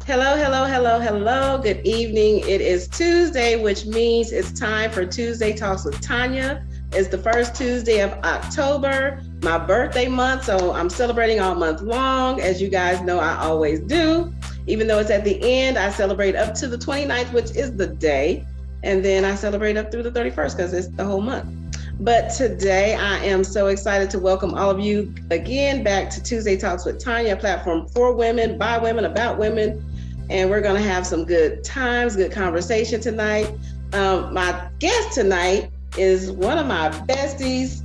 Hello, hello, hello, hello. Good evening. It is Tuesday, which means it's time for Tuesday Talks with Tonia. It's the first Tuesday of October, my birthday month, so I'm celebrating all month long. As you guys know, I always do. Even though it's at the end, I celebrate up to the 29th, which is the day, and then I celebrate up through the 31st because it's the whole month. But today I am so excited to welcome all of you again back to Tuesday Talks with Tonia, a platform for women, by women, about women. And we're going to have some good times, good conversation tonight. My guest tonight is one of my besties,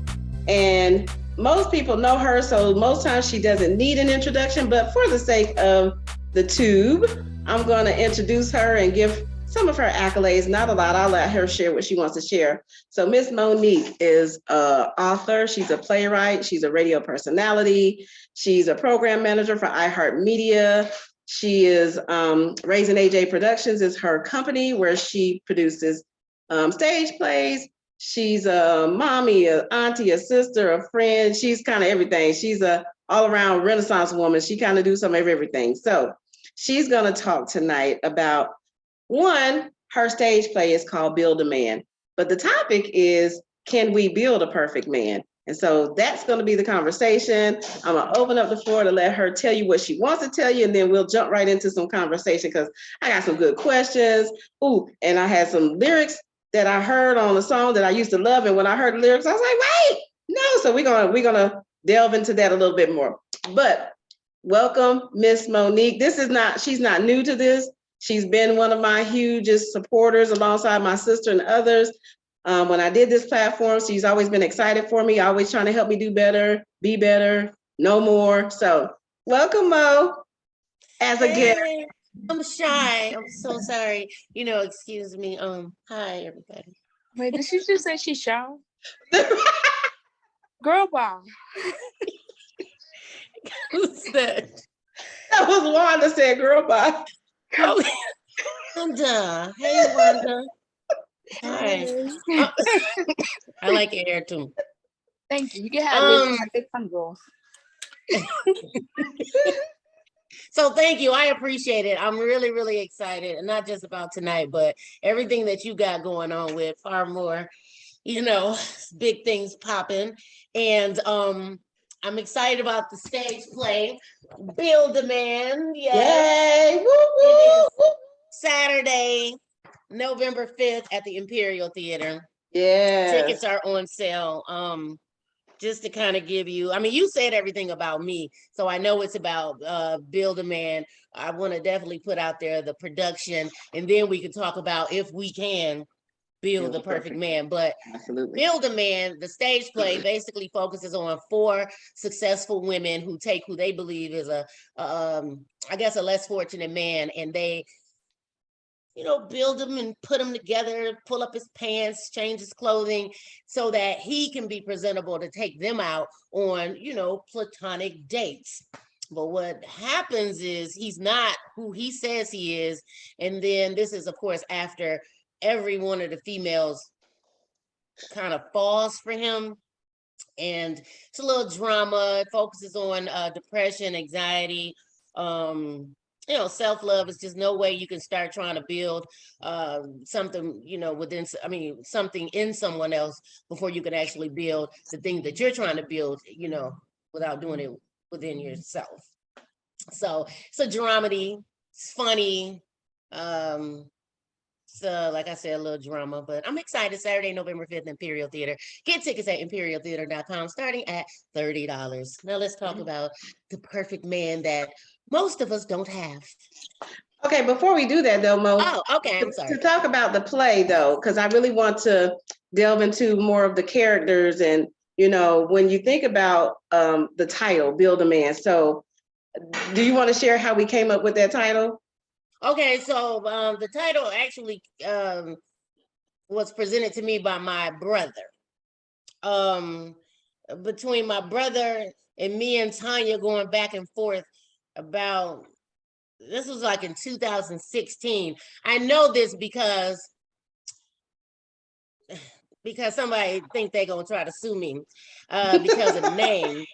and most people know her, so most times she doesn't need an introduction, but for the sake of the tube, I'm going to introduce her and give some of her accolades, not a lot. I'll let her share what she wants to share. So Miss Monique is an author. She's a playwright. She's a radio personality. She's a program manager for iHeartMedia. She is Raising AJ Productions is her company where she produces stage plays. She's a mommy, an auntie, a sister, a friend. She's kind of everything. She's a all-around Renaissance woman. She kind of do some of everything. So she's going to talk tonight about one, her stage play is called Build a Man. But the topic is, can we build a perfect man? And so that's going to be the conversation. I'm going to open up the floor to let her tell you what she wants to tell you, and then we'll jump right into some conversation because I got some good questions. Ooh, and I had some lyrics that I heard on a song that I used to love. And when I heard the lyrics, I was like, wait, no. So we're gonna delve into that a little bit more. But welcome, Miss Monique. She's not new to this. She's been one of my hugest supporters alongside my sister and others. When I did this platform, she's always been excited for me, always trying to help me do better, be better, know more. So welcome, Mo, as a guest. I'm shy. I'm so sorry. Excuse me. Hi, everybody. Wait, did she just say she's shy? Girl, wow. Who's that? That was Wanda said, girl, bye. Oh, Wanda. Hey, Wanda. Hi. I like your hair too. Thank you. You can have this big fun girl. So thank you. I appreciate it. I'm really, really excited, and not just about tonight, but everything that you got going on with far more, big things popping. And I'm excited about the stage play, Build a Man. Yay! Woo, woo, woo. Saturday, November 5th at the Imperial Theater. Yeah. Tickets are on sale. Just to kind of give you, you said everything about me, so I know it's about Build a Man. I want to definitely put out there the production, and then we can talk about if we can build the perfect man. But absolutely. Build a Man, the stage play, basically focuses on 4 successful women who take who they believe is a less fortunate man, and they build him and put him together, pull up his pants, change his clothing so that he can be presentable to take them out on, platonic dates. But what happens is he's not who he says he is. And then this is, of course, after every one of the females kind of falls for him. And it's a little drama. It focuses on depression, anxiety, self-love is just no way you can start trying to build something, something in someone else before you can actually build the thing that you're trying to build, without doing it within yourself. So it's a dramedy, it's funny. So like I said, a little drama, but I'm excited. Saturday, November 5th, Imperial Theater. Get tickets at imperialtheater.com starting at $30. Now let's talk about the perfect man that most of us don't have. Okay, before we do that though, Mo. Oh, okay, I'm sorry. To talk about the play though, because I really want to delve into more of the characters and, when you think about the title, Build a Man. So do you want to share how we came up with that title? Okay, so the title actually was presented to me by my brother. um between my brother and me and Tonia going back and forth about, this was like in 2016. I know this because somebody think they're gonna try to sue me because of the name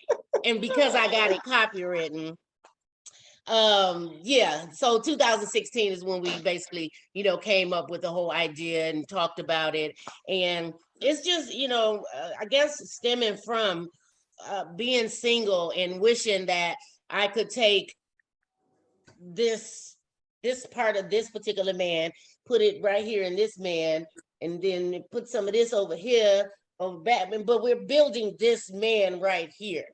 and because I got it copywritten. Yeah, so 2016 is when we basically, came up with the whole idea and talked about it. And it's just, I guess stemming from being single and wishing that I could take this part of this particular man, put it right here in this man, and then put some of this over here over Batman, but we're building this man right here.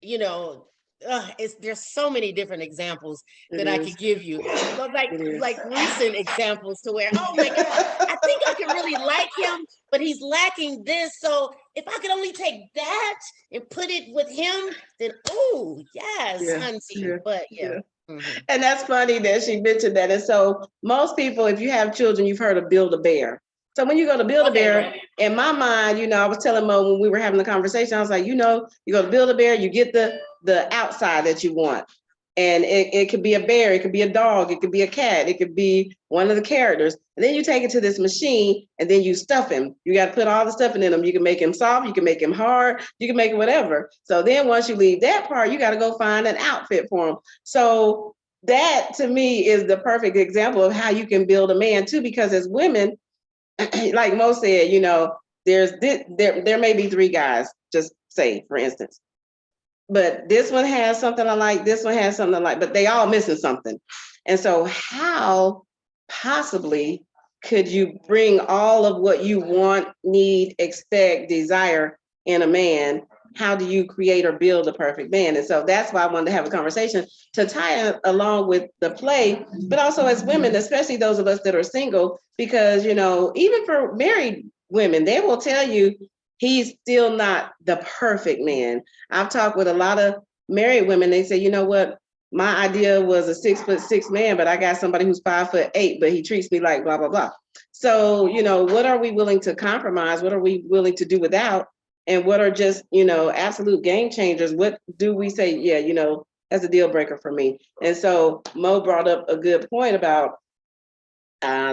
There's so many different examples that I could give you, but like recent examples to where, oh my God, I think I can really like him, but he's lacking this. So if I could only take that and put it with him, then yes, hunty. But yeah. Mm-hmm. And that's funny that she mentioned that. And so most people, if you have children, you've heard of Build-A-Bear. So when you go to Build-A-Bear, right. In my mind, I was telling Mo when we were having the conversation, I was like, you go to Build-A-Bear, you get the outside that you want. And it could be a bear, it could be a dog, it could be a cat, it could be one of the characters. And then you take it to this machine and then you stuff him. You got to put all the stuff in him. You can make him soft, you can make him hard, you can make it whatever. So then once you leave that part, you got to go find an outfit for him. So that to me is the perfect example of how you can build a man too, because as women, like Mo said, there may be 3 guys, just say for instance. But this one has something I like, this one has something I like, but they all missing something. And so how possibly could you bring all of what you want, need, expect, desire in a man? How do you create or build a perfect man? And so that's why I wanted to have a conversation to tie it along with the play, but also as women, especially those of us that are single, because, even for married women, they will tell you, he's still not the perfect man. I've talked with a lot of married women. They say, you know what? My idea was a 6'6" man, but I got somebody who's 5'8", but he treats me like blah, blah, blah. So, what are we willing to compromise? What are we willing to do without? And what are just, absolute game changers? What do we say? Yeah, that's a deal breaker for me. And so Mo brought up a good point about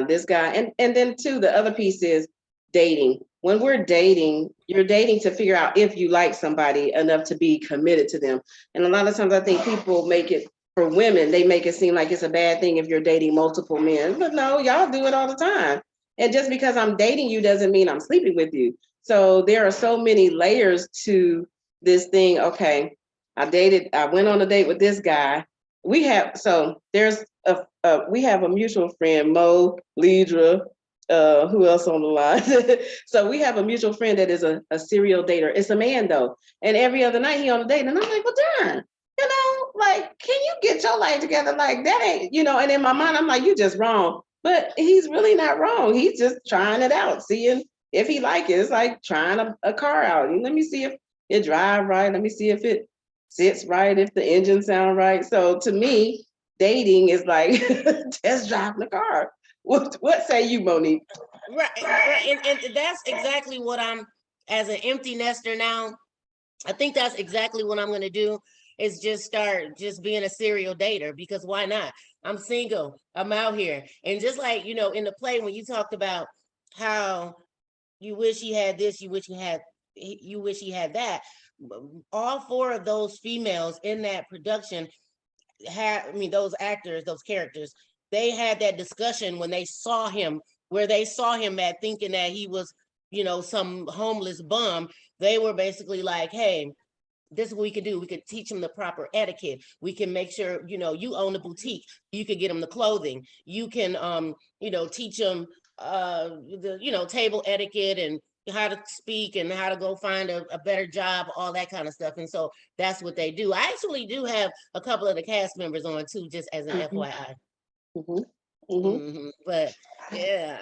this guy. And then too, the other piece is dating. When we're dating, you're dating to figure out if you like somebody enough to be committed to them. And a lot of times I think people make it, for women, they make it seem like it's a bad thing if you're dating multiple men. But no, y'all do it all the time. And just because I'm dating you doesn't mean I'm sleeping with you. So there are so many layers to this thing. Okay, I went on a date with this guy. We have a mutual friend, Mo, Lidra, who else on the line? So we have a mutual friend that is a serial dater. It's a man though. And every other night he on a date. And I'm like, well, darn, can you get your life together? Like that ain't, and in my mind, I'm like, you just wrong. But he's really not wrong. He's just trying it out, seeing if he like it. It's like trying a car out. Let me see if it drive right. Let me see if it sits right, if the engine sound right. So to me, dating is like test driving the car. What say you, Monique? Right. And that's exactly what I'm, as an empty nester now, I think that's exactly what I'm going to do, is just start just being a serial dater, because why not? I'm single, I'm out here. And just like, in the play, when you talked about how you wish he had this, you wish he had that, all 4 of those females in that production those actors, those characters, they had that discussion when they saw him, where they saw him at thinking that he was, some homeless bum. They were basically like, hey, this is what we could do. We could teach him the proper etiquette. We can make sure, you own a boutique. You could get him the clothing. You can, teach him, the, table etiquette and how to speak and how to go find a better job, all that kind of stuff. And so that's what they do. I actually do have a couple of the cast members on too, just as an FYI. Mm-hmm. Mm-hmm. But yeah,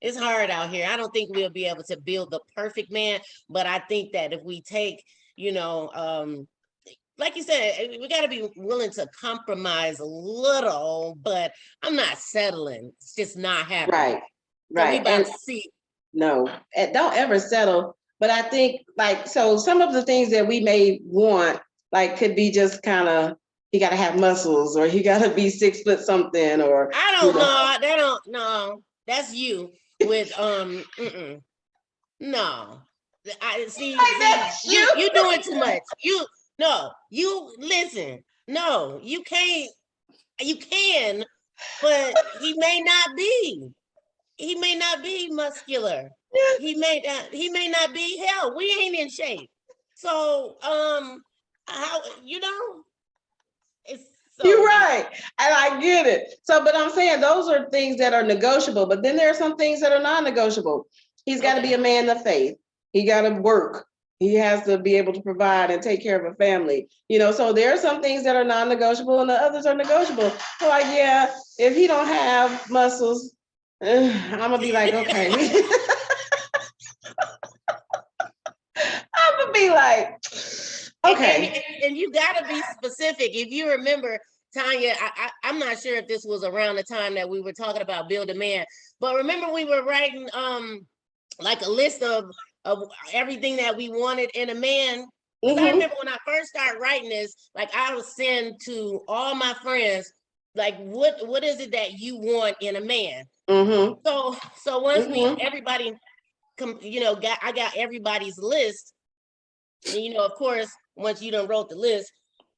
it's hard out here. I don't think we'll be able to build the perfect man, but I think that if we take, like you said, we got to be willing to compromise a little, but I'm not settling. It's just not happening. Right. So we about to see no, don't ever settle. But I think like, so some of the things that we may want, like could be just kind of, he got to have muscles or he got to be 6 foot something or. I don't know. They don't know. That's you with, no. I see, you doing too much. You listen. No, you can't. You can, but he may not be. He may not be muscular. He may not be. Hell, we ain't in shape. So, how it's so. You're right, and I get it. So, but I'm saying those are things that are negotiable. But then there are some things that are non-negotiable. He's got to be a man of faith. He got to work. He has to be able to provide and take care of a family. So there are some things that are non-negotiable and the others are negotiable. So like, yeah, if he don't have muscles, I'm gonna be like, okay. I'm gonna be like, okay. And you gotta be specific. If you remember, Tonia, I'm not sure if this was around the time that we were talking about build a man, but remember we were writing like a list of everything that we wanted in a man. I remember when I first started writing this, like I would send to all my friends, like what is it that you want in a man? So once everybody I got everybody's list, and of course once you done wrote the list,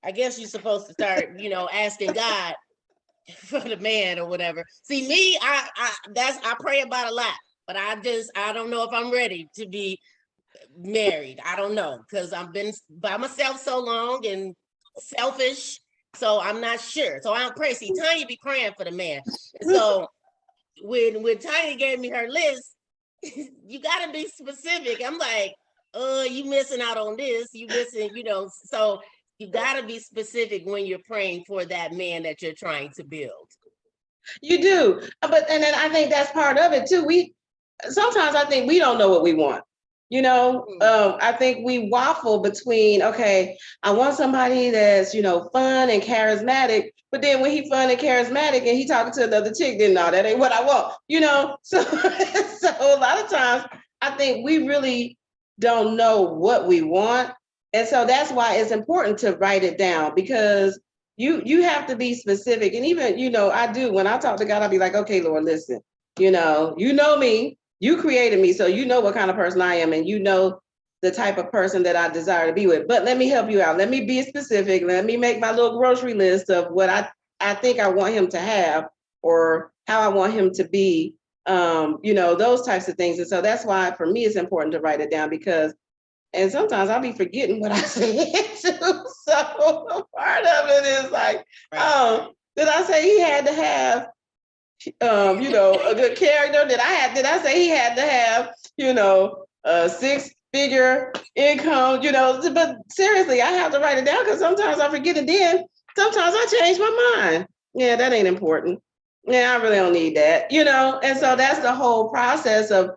I guess you're supposed to start asking God for the man or whatever. See me, I pray about a lot, but I don't know if I'm ready to be married. I don't know, because I've been by myself so long and selfish, so I'm not sure. So I don't pray. See, Tonia be praying for the man. So when Tonia gave me her list, you gotta be specific. I'm like, you missing out on this, you missing, so you gotta be specific when you're praying for that man that you're trying to build. You do, and then I think that's part of it too. Sometimes I think we don't know what we want. I think we waffle between, okay, I want somebody that's, fun and charismatic, but then when he fun and charismatic and he talking to another chick, then no, that ain't what I want, So, so a lot of times I think we really don't know what we want. And so that's why it's important to write it down, because you have to be specific. And even, I do, when I talk to God, I'll be like, okay, Lord, listen, you know me. You created me, so you know what kind of person I am, and you know the type of person that I desire to be with. But let me help you out. Let me be specific. Let me make my little grocery list of what I think I want him to have, or how I want him to be, those types of things. And so that's why for me it's important to write it down, and sometimes I'll be forgetting what I said too. So part of it is like, did I say he had to have a good character? Did I say he had to have, a 6-figure income, but seriously, I have to write it down because sometimes I forget it. Then sometimes I change my mind. Yeah, that ain't important. Yeah, I really don't need that, And so that's the whole process of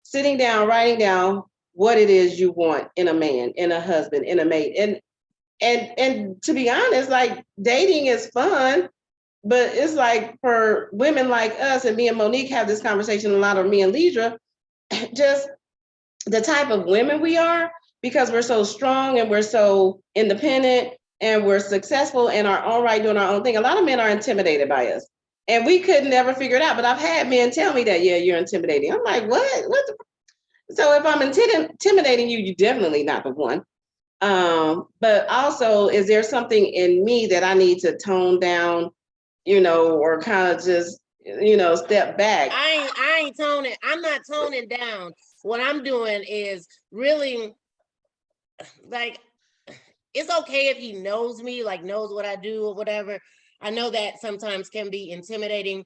sitting down, writing down what it is you want in a man, in a husband, in a mate. And to be honest, like, dating is fun. But it's like for women like us, and me and Monique have this conversation a lot, or me and Lidra, just the type of women we are, because we're so strong and we're so independent and we're successful in our own right, doing our own thing. A lot of men are intimidated by us, and we could never figure it out. But I've had men tell me that, yeah, you're intimidating. I'm like, what? So if I'm intimidating you, you're definitely not the one. But also, is there something in me that I need to tone down, or kind of just, step back? I ain't toning. I'm not toning down. What I'm doing is really, like, it's okay if he knows me, like knows what I do or whatever. I know that sometimes can be intimidating,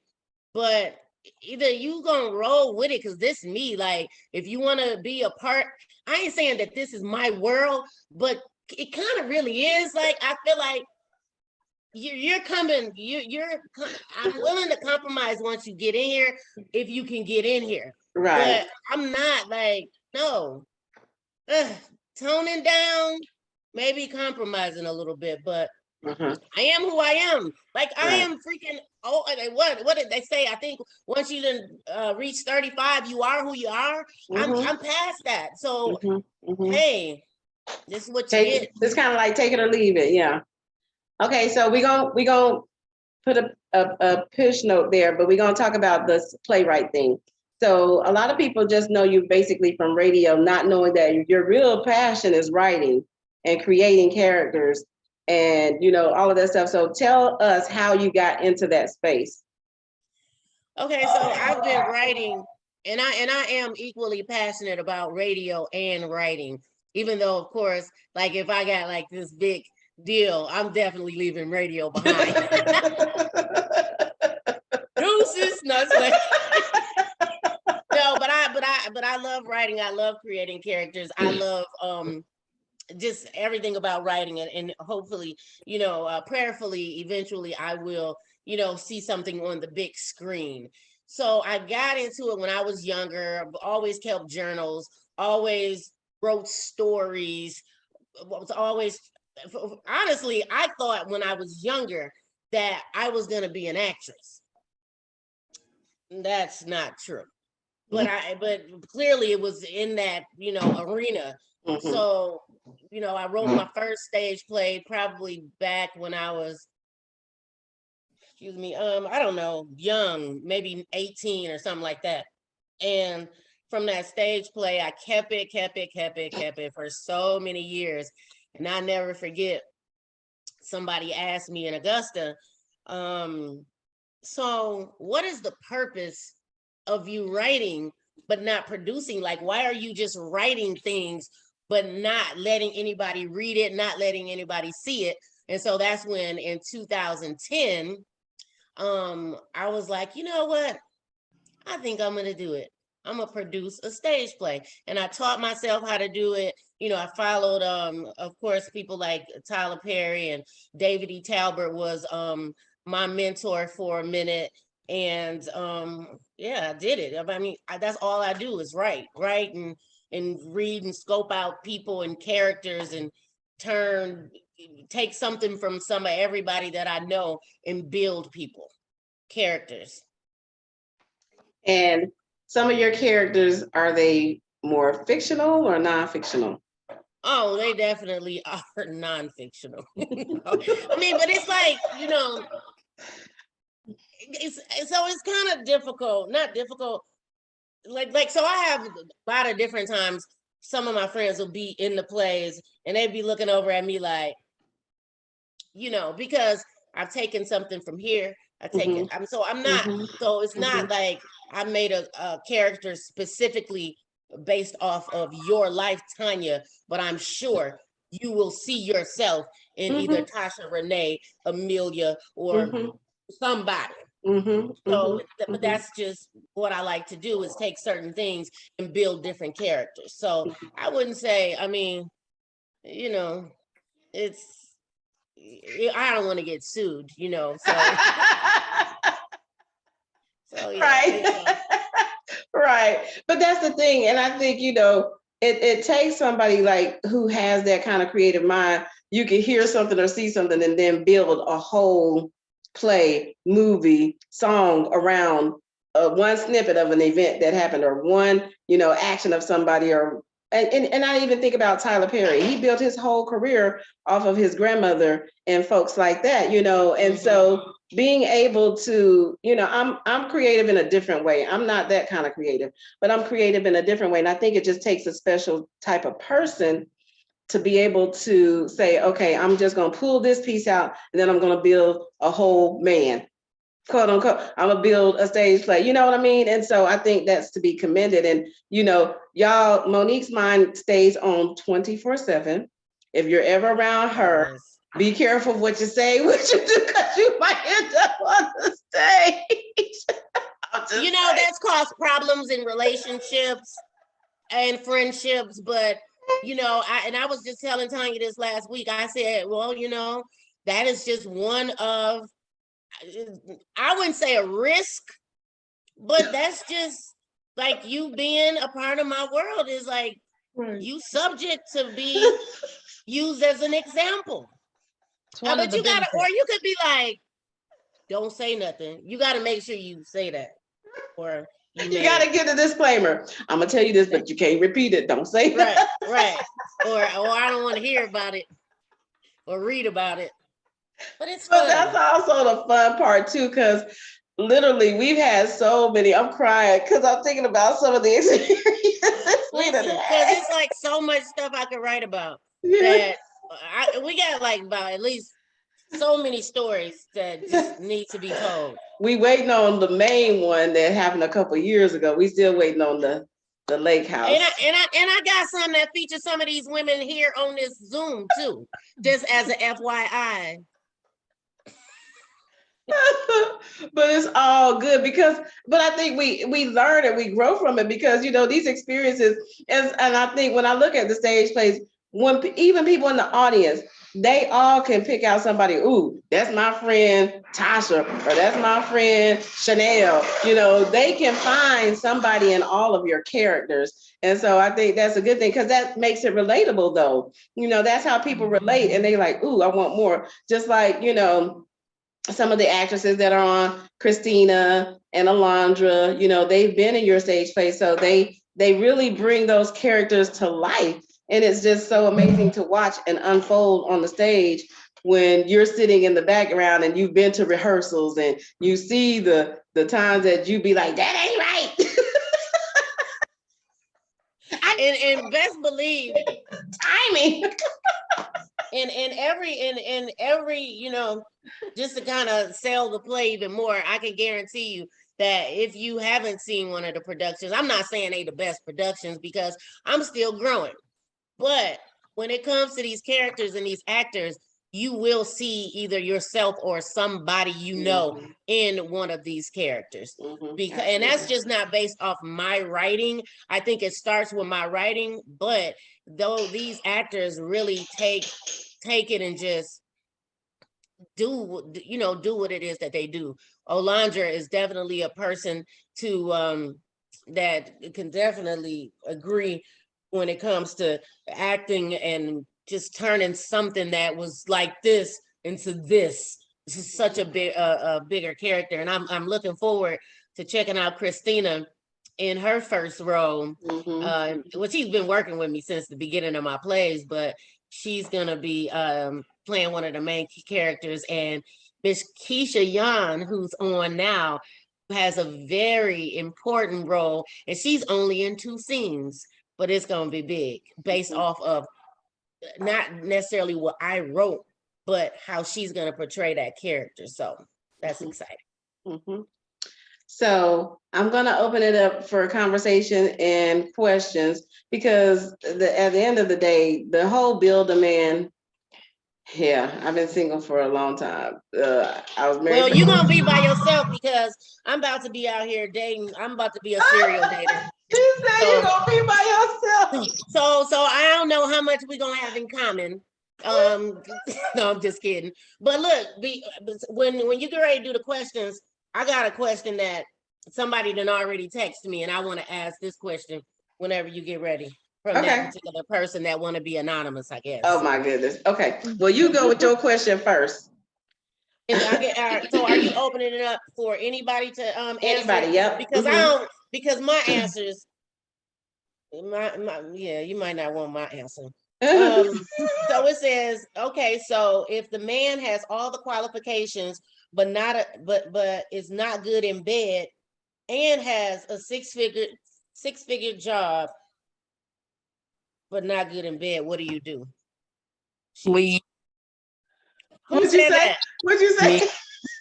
but either you gonna roll with it, because this is me. Like, if you want to be a part, I ain't saying that this is my world, but it kind of really is. Like, I feel like I'm willing to compromise once you get in here, if you can get in here. Right. But I'm not like, no, toning down, maybe compromising a little bit, but I am who I am. Like I am freaking. Oh, what did they say? I think once you done reach 35, you are who you are. I'm past that. So hey, this is what you get. It's kind of like take it or leave it. Yeah. Okay, so we gonna put a push note there, but we're gonna talk about this playwright thing. So a lot of people just know you basically from radio, not knowing that your real passion is writing and creating characters and all of that stuff. So tell us how you got into that space. Okay, so I've been writing, and I am equally passionate about radio and writing, even though, of course, like if I got like this big deal, I'm definitely leaving radio behind. Deuces, no, like, no, but I love writing. I love creating characters. I love just everything about writing, and hopefully, prayerfully, eventually, I will, see something on the big screen. So I got into it when I was younger. I've always kept journals. Always wrote stories. Was always. Honestly, I thought when I was younger that I was going to be an actress. That's not true. But clearly it was in that, arena. So, I wrote my first stage play probably back when I was, I don't know, young, maybe 18 or something like that. And from that stage play, I kept it for so many years. And I never forget, somebody asked me in Augusta, so what is the purpose of you writing but not producing? Like, why are you just writing things but not letting anybody read it, not letting anybody see it? And so that's when in 2010, I was like, you know what? I think I'm going to do it. I'm going to produce a stage play. And I taught myself how to do it. I followed, of course, people like Tyler Perry, and David E. Talbert was my mentor for a minute. And I did it. I mean, that's all I do is write and read and scope out people and characters and take something from everybody that I know and build people, characters. And some of your characters, are they more fictional or non-fictional? Oh, they definitely are non-fictional. I mean, but it's like, it's kind of difficult, not difficult. Like, so I have a lot of different times, some of my friends will be in the plays and they'd be looking over at me like, because I've taken something from here. I take it. So I'm not, so it's not like I made a character specifically based off of your life, Tonia, but I'm sure you will see yourself in either Tasha, Renee, Amelia, or somebody. So, but that's just what I like to do, is take certain things and build different characters. So I wouldn't say, I mean, I don't want to get sued, so. So yeah, right. Right. But that's the thing. And I think, it takes somebody like who has that kind of creative mind. You can hear something or see something and then build a whole play, movie, song around one snippet of an event that happened, or one, action of somebody, and I even think about Tyler Perry. He built his whole career off of his grandmother and folks like that, and so being able to, I'm creative in a different way. I'm not that kind of creative, but I'm creative in a different way. And I think it just takes a special type of person to be able to say, okay, I'm just going to pull this piece out and then I'm going to build a whole man, quote unquote. I'm going to build a stage play. You know what I mean? And so I think that's to be commended. And, y'all, Monique's mind stays on 24/7. If you're ever around her, be careful what you say, what you do, because you might end up on the stage. That's caused problems in relationships and friendships, but I was just telling Tonia this last week. I said, well, that is just one of, I wouldn't say a risk, but that's just like you being a part of my world is like, you subject to be used as an example. But you gotta, or you could be like, don't say nothing. You gotta make sure you say that. Or you gotta give the disclaimer. I'm gonna tell you this, but you can't repeat it. Don't say that. Right. Or I don't want to hear about it or read about it. But it's fun. But that's also the fun part too, because literally we've had so many. I'm crying because I'm thinking about some of the experiences. Because it's like so much stuff I could write about. Yeah. That we got like about at least so many stories that just need to be told. We waiting on the main one that happened a couple years ago. We still waiting on the lake house. And I got some that feature some of these women here on this Zoom too, just as an FYI. But it's all good but I think we learn and we grow from it because these experiences and I think when I look at the stage plays, when even people in the audience, they all can pick out somebody. Ooh, that's my friend Tasha, or that's my friend Chanel. They can find somebody in all of your characters. And so I think that's a good thing because that makes it relatable though. That's how people relate and they like, ooh, I want more. Just like, some of the actresses that are on, Christina and Alondra, they've been in your stage play. So they really bring those characters to life. And it's just so amazing to watch and unfold on the stage when you're sitting in the background and you've been to rehearsals and you see the times that you be like, that ain't right. And best believe timing. And every just to kind of sell the play even more, I can guarantee you that if you haven't seen one of the productions, I'm not saying they the best productions because I'm still growing. But when it comes to these characters and these actors, you will see either yourself or somebody in one of these characters. And that's just not based off my writing. I think it starts with my writing, but though these actors really take it and just do what it is that they do. Alondra is definitely a person to that can definitely agree when it comes to acting and just turning something that was like this into this. This is such a bigger character, and I'm looking forward to checking out Christina in her first role. Well, she's been working with me since the beginning of my plays, but she's gonna be playing one of the main key characters. And Miss Keisha Yan, who's on now, has a very important role, and she's only in 2 scenes, but it's gonna be big based off of not necessarily what I wrote, but how she's gonna portray that character. So that's exciting. So I'm going to open it up for conversation and questions because at the end of the day, the whole build a man. Yeah, I've been single for a long time. I was married. Well, you're going to be by yourself because I'm about to be out here dating. I'm about to be a serial dater. You said you're going to be by yourself. So I don't know how much we're going to have in common. No, I'm just kidding. But look, when you get ready to do the questions, I got a question that somebody done already texted me, and I want to ask this question whenever you get ready from that particular person that want to be anonymous, I guess. Oh my goodness. Okay. Well, you go with your question first. So are you opening it up for anybody to answer? Anybody, yep. Because because my answers, you might not want my answer. So it says, okay, so if the man has all the qualifications but is not good in bed and has a six-figure job but not good in bed, what do you do? Leave. What'd you say? What'd you say?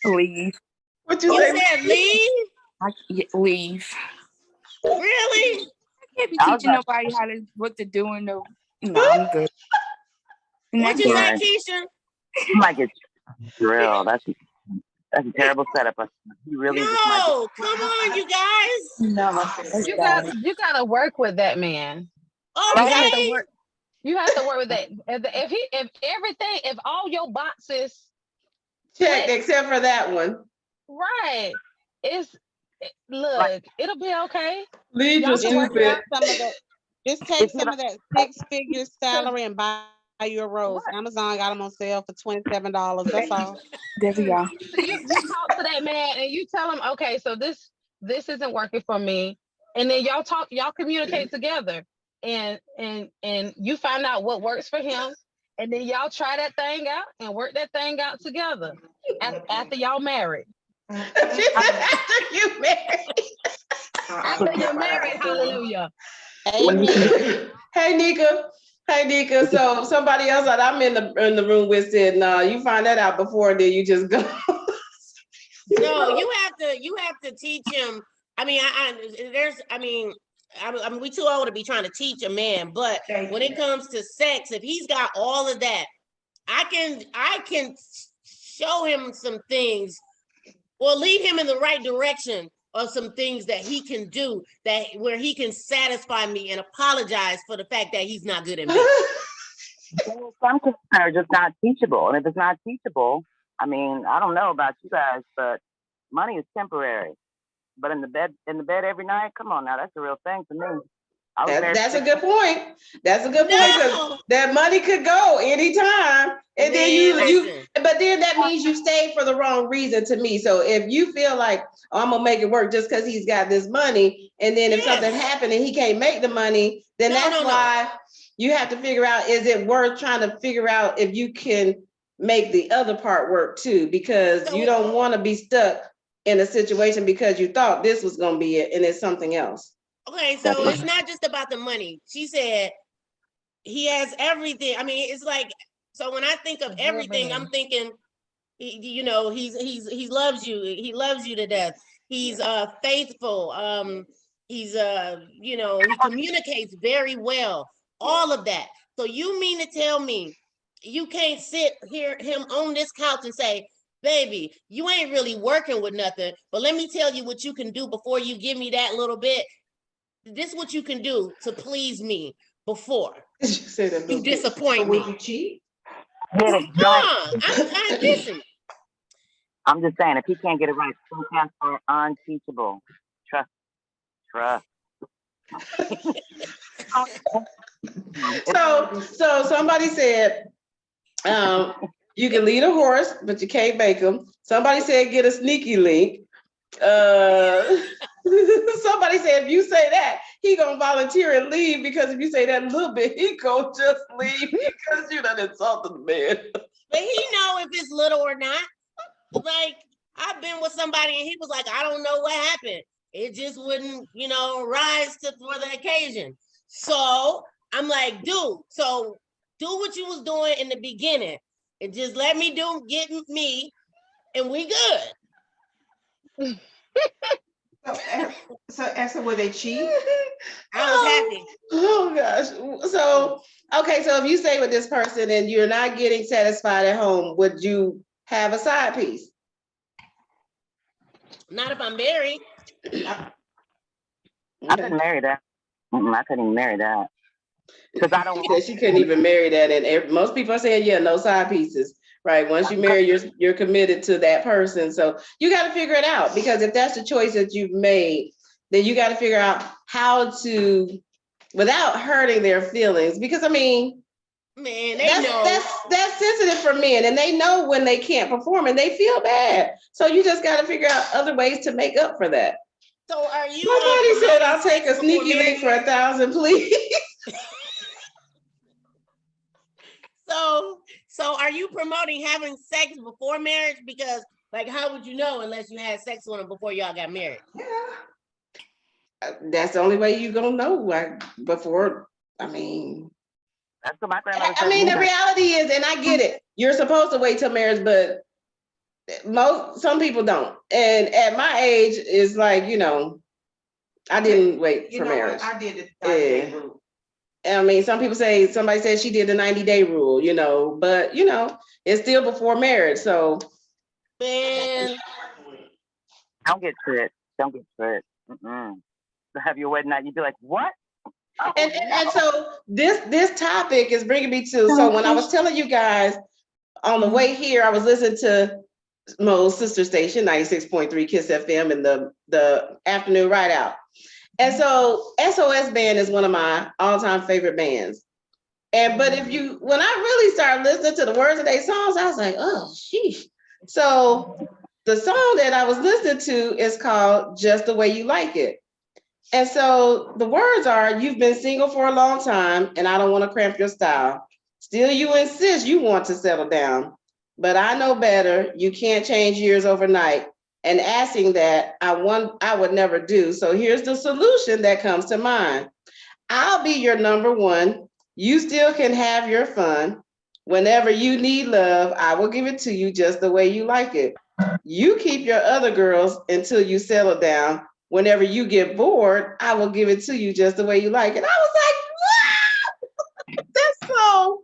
Leave. What'd you say? You said leave? Leave. Really? I can't be teaching nobody what to do and no, I'm good. What'd you say, Keisha? You might get drilled. That's a terrible setup. You really no, come on, you guys. No, you gotta work with that man. Okay. You have to work with that. If all your boxes checked except for that one. Right. It'll be okay. Leave your stupid. Just take some of that 6-figure salary and buy you a rose. Amazon got them on sale for $27. That's all. There we go. You talk to that man and you tell him, okay, so this isn't working for me, and then y'all communicate together, and you find out what works for him, and then y'all try that thing out and work that thing out together after y'all married. After you married. After you're married, hallelujah. Hey, Nika. So somebody else that I'm in the room with said, "No, you find that out before, then you just go." No, you have to teach him. I mean, we too old to be trying to teach a man, but when it comes to sex, if he's got all of that, I can show him some things, or lead him in the right direction of some things that he can do where he can satisfy me and apologize for the fact that he's not good at me. Some things are just not teachable. And if it's not teachable, I mean, I don't know about you guys, but money is temporary. But in the bed every night, come on now, that's a real thing for me. That's a good point. That's a good point, because that money could go anytime. And then but then that means you stayed for the wrong reason to me. So if you feel like, oh, I'm gonna make it work just because he's got this money, and then if something happened and he can't make the money, then that's why you have to figure out, is it worth trying to figure out if you can make the other part work too? Because you don't want to be stuck in a situation because you thought this was gonna be it and it's something else. Okay, so it's not just about the money. She said he has everything. I mean, it's like, so when I think of everything, I'm thinking, he loves you. He loves you to death. He's faithful. He's he communicates very well. All of that. So you mean to tell me you can't sit here him on this couch and say, baby, you ain't really working with nothing, but let me tell you what you can do before you give me that little bit. This is what you can do to please me before you disappoint me. Would you cheat? I'm listen. I'm just saying, if he can't get it right, podcasts are unteachable. Trust. So somebody said, you can lead a horse, but you can't make him. Somebody said, get a sneaky link. Somebody said, if you say that, he gonna volunteer and leave, because if you say that a little bit, he gonna just leave because you done insulted the man. But he know if it's little or not. Like, I've been with somebody and he was like, I don't know what happened. It just wouldn't, rise for the occasion. So I'm like, dude, so do what you was doing in the beginning and just let me get me, and we good. So were they cheat? I was happy. Oh gosh. So so if you stay with this person and you're not getting satisfied at home, would you have a side piece? Not if I'm married. I couldn't marry that. I couldn't even marry that. Because I don't. She couldn't even marry that, and most people are saying, yeah, no side pieces. Right. Once you marry, you're committed to that person. So you got to figure it out, because if that's the choice that you've made, then you got to figure out how to, without hurting their feelings. Because I mean, man, they know that's sensitive for men, and they know when they can't perform and they feel bad. So you just got to figure out other ways to make up for that. So are you? Somebody said, I'll take a sneaky link for 1,000, please. So are you promoting having sex before marriage? Because, like, how would you know unless you had sex with him before y'all got married? Yeah. That's the only way you're going to know, like, before. I mean, that's what my grandmother said. I mean, the reality is, and I get it, you're supposed to wait till marriage, but some people don't. And at my age, it's like, I didn't wait for marriage. I did it. Yeah. I mean, somebody said she did the 90-day rule, but it's still before marriage. So, man, don't get tricked. Have your wedding night, you'd be like, what? Oh, and so this topic is bringing me to, so when I was telling you guys on the way here, I was listening to Mo's sister station, 96.3 Kiss FM, in the afternoon ride out. And so SOS Band is one of my all-time favorite bands. And but when I really started listening to the words of their songs, I was like, oh, sheesh. So the song that I was listening to is called Just the Way You Like It. And so the words are, you've been single for a long time and I don't want to cramp your style. Still, you insist you want to settle down. But I know better. You can't change years overnight. And asking that, I would never do. So here's the solution that comes to mind. I'll be your number one. You still can have your fun. Whenever you need love, I will give it to you just the way you like it. You keep your other girls until you settle down. Whenever you get bored, I will give it to you just the way you like it. I was like, wow, that's so.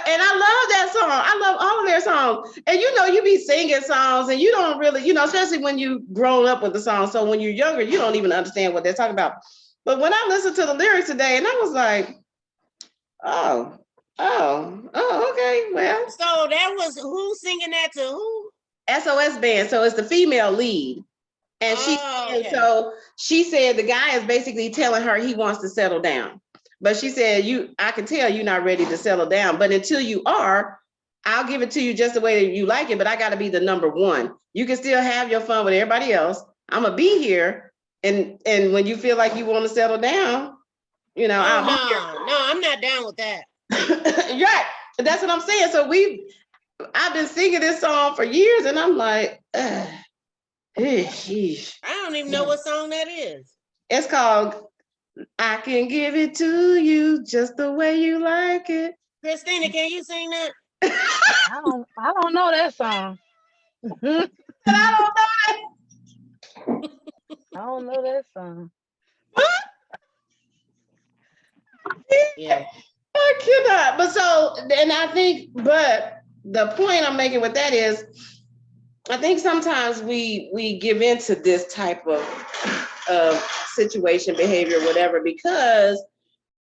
And I love that song. I love all of their songs. And you be singing songs and you don't really, especially when you grown up with the song. So when you're younger, you don't even understand what they're talking about. But when I listened to the lyrics today, and I was like, oh, okay, well. So that was who singing that to who? SOS Band. So it's the female lead. And so she said the guy is basically telling her he wants to settle down. But she said, I can tell you're not ready to settle down. But until you are, I'll give it to you just the way that you like it. But I got to be the number one. You can still have your fun with everybody else. I'm going to be here. And when you feel like you want to settle down, I'll be here. No, I'm not down with that. Right. That's what I'm saying. So I've been singing this song for years and I'm like, sheesh. I don't even know what song that is. It's called I Can Give It to You Just the Way You Like It. Christina, can you sing that? I don't know that song. I don't know that song. Yeah. I cannot. But the point I'm making with that is, I think sometimes we give into this type of situation, behavior, whatever, because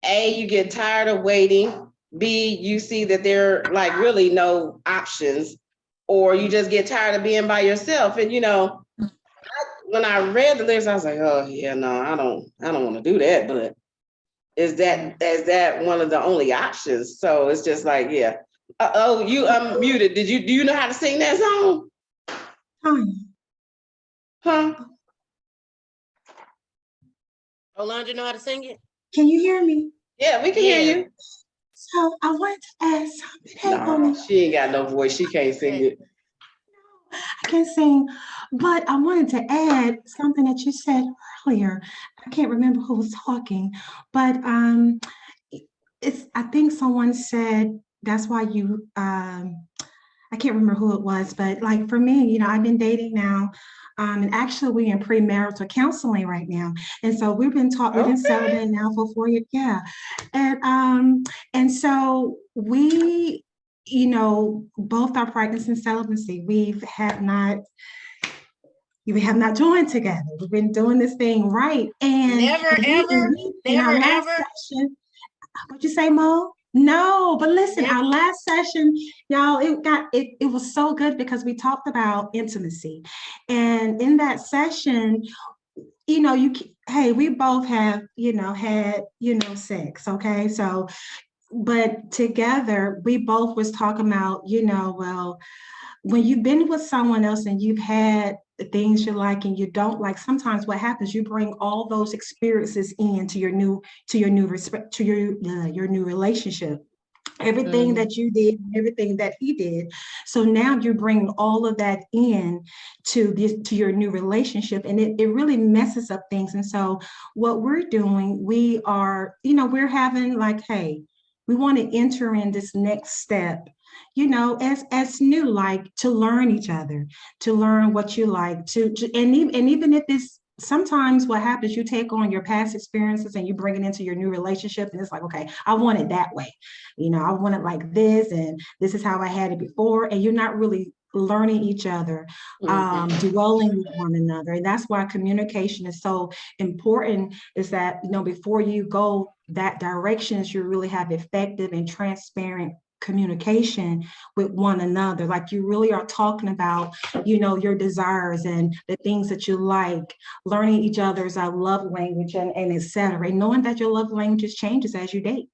A, you get tired of waiting. B, you see that there are like really no options, or you just get tired of being by yourself. And when I read the lyrics, I was like, oh yeah, no, I don't want to do that. But is that one of the only options? So it's just like, yeah. You unmuted. Do you know how to sing that song? Huh? Olandra know how to sing it? Can you hear me? Yeah, we can hear you. So I wanted to ask something. No, she ain't got no voice. She can't sing it. I can sing, but I wanted to add something that you said earlier. I can't remember who was talking, but I think someone said that's why you I can't remember who it was, but like for me, I've been dating now. And actually we're in premarital counseling right now. And so we've been settled in now for 4 years. Yeah. And so we, both are practicing celibacy. We have not joined together. We've been doing this thing right. And never ever. Session, what'd you say, Mo? No, but listen, our last session, y'all, it was so good because we talked about intimacy. And in that session, we both have, had, sex. Okay. So, but together we both was talking about, well, when you've been with someone else and you've had the things you like and you don't like, sometimes what happens, you bring all those experiences into your new relationship. Everything that you did, everything that he did. So now you're bringing all of that in to your new relationship, and it really messes up things. And so what we're doing, we are, we're having like, hey, we want to enter in this next step, as new, like to learn each other, to learn what you like, and even if it's sometimes what happens, you take on your past experiences and you bring it into your new relationship, and it's like, okay, I want it that way, I want it like this, and this is how I had it before, and you're not really learning each other, dwelling with one another. And that's why communication is so important, is that, before you go that direction, you really have effective and transparent communication with one another. Like you really are talking about, you know, your desires and the things that you like, learning each other's love language and et cetera, and knowing that your love languages changes as you date.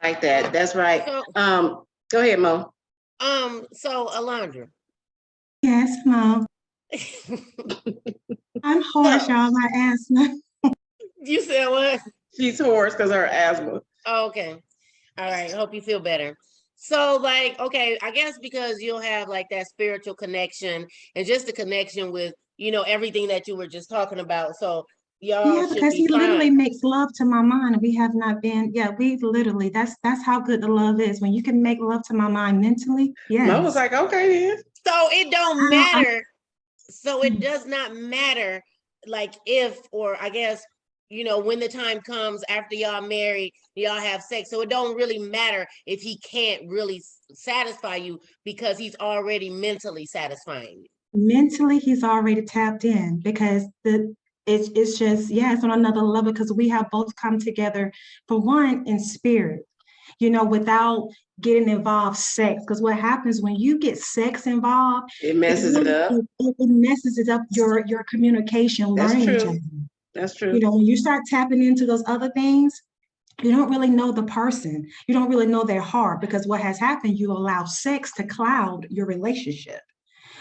I like that. That's right. So, Go ahead, Mo. so Alondra. Yes, Mom. I'm hoarse, y'all. My asthma. You said what? She's hoarse because her asthma. Oh, okay. All right. Hope you feel better. So, like, okay, I guess because you'll have like that spiritual connection and just the connection with, you know, everything that you were just talking about. So y'all Yeah, should because be he literally fine. makes love to my mind. We have not been, yeah, we literally, that's how good the love is. When you can make love to my mind mentally, Mo was yes. like, okay then. So it don't I don't- I- matter. So it does not matter, like if, or I guess, you know, when the time comes after y'all married, y'all have sex. So it don't really matter if he can't really satisfy you because he's already mentally satisfying you. Mentally, he's already tapped in because it's just, yeah, it's on another level because we have both come together for one in spirit, you know, without getting involved sex. Because what happens when you get sex involved, It messes it up. it messes it up your communication, That's learning each true. other. That's You true. know, when you start tapping into those other things, you don't really know the person. You don't really know their heart because what has happened, you allow sex to cloud your relationship.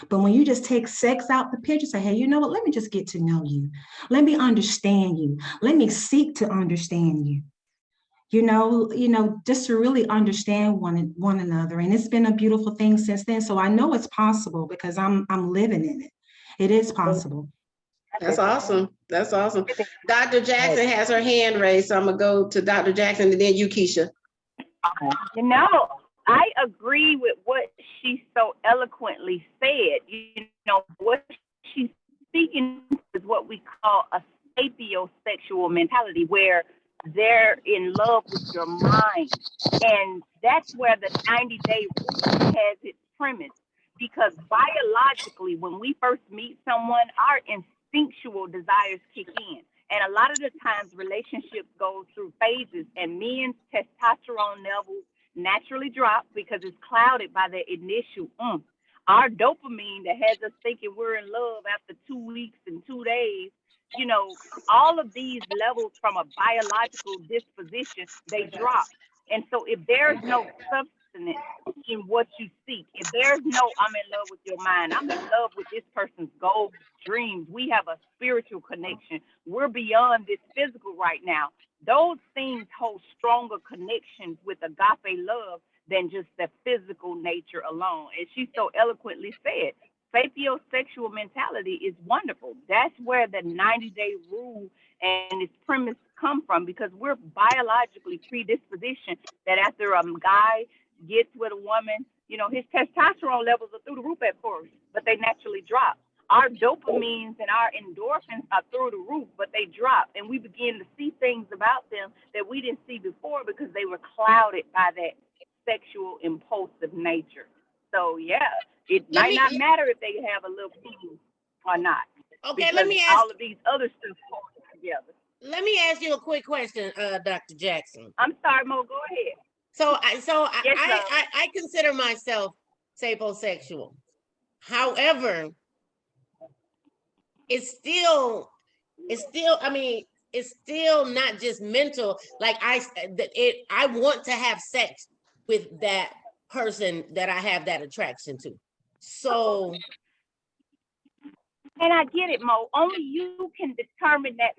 But when you just take sex out the picture, say, hey, you know what? Let me just get to know you. Let me understand you. Let me seek to understand you. You know, just to really understand one another. And it's been a beautiful thing since then. So I know it's possible because I'm living in it. It is possible. That's awesome. That's awesome. Dr. Jackson has her hand raised, so I'm gonna go to Dr. Jackson and then you, Keisha. You know, I agree with what she so eloquently said. You know, what she's speaking is what we call a sapiosexual mentality, where they're in love with your mind. And that's where the 90-day rule has its premise. Because biologically, when we first meet someone, our instinctual desires kick in. And a lot of the times relationships go through phases, and men's testosterone levels naturally drop because it's clouded by the initial Our dopamine that has us thinking we're in love after 2 weeks and 2 days, you know, all of these levels from a biological disposition, they drop. And so if there's no substance in what you seek, if there's no, I'm in love with your mind, I'm in love with this person's goals, dreams, we have a spiritual connection, we're beyond this physical right now, those things hold stronger connections with agape love than just the physical nature alone. And she so eloquently said, sapiosexual mentality is wonderful. That's where the 90-day rule and its premise come from, because we're biologically predispositioned that after a guy gets with a woman, you know, his testosterone levels are through the roof at first, but they naturally drop. Our dopamines and our endorphins are through the roof, but they drop, and we begin to see things about them that we didn't see before because they were clouded by that sexual impulsive nature. So yeah, it might not matter if they have a little penis or not. Okay, let me ask all of these other stuff together. Let me ask you a quick question, Dr. Jackson. I'm sorry, Mo, go ahead. I consider myself sapiosexual. However, it's still not just mental. Like I want to have sex with that person that I have that attraction to. So, and I get it, Mo. Only you can determine that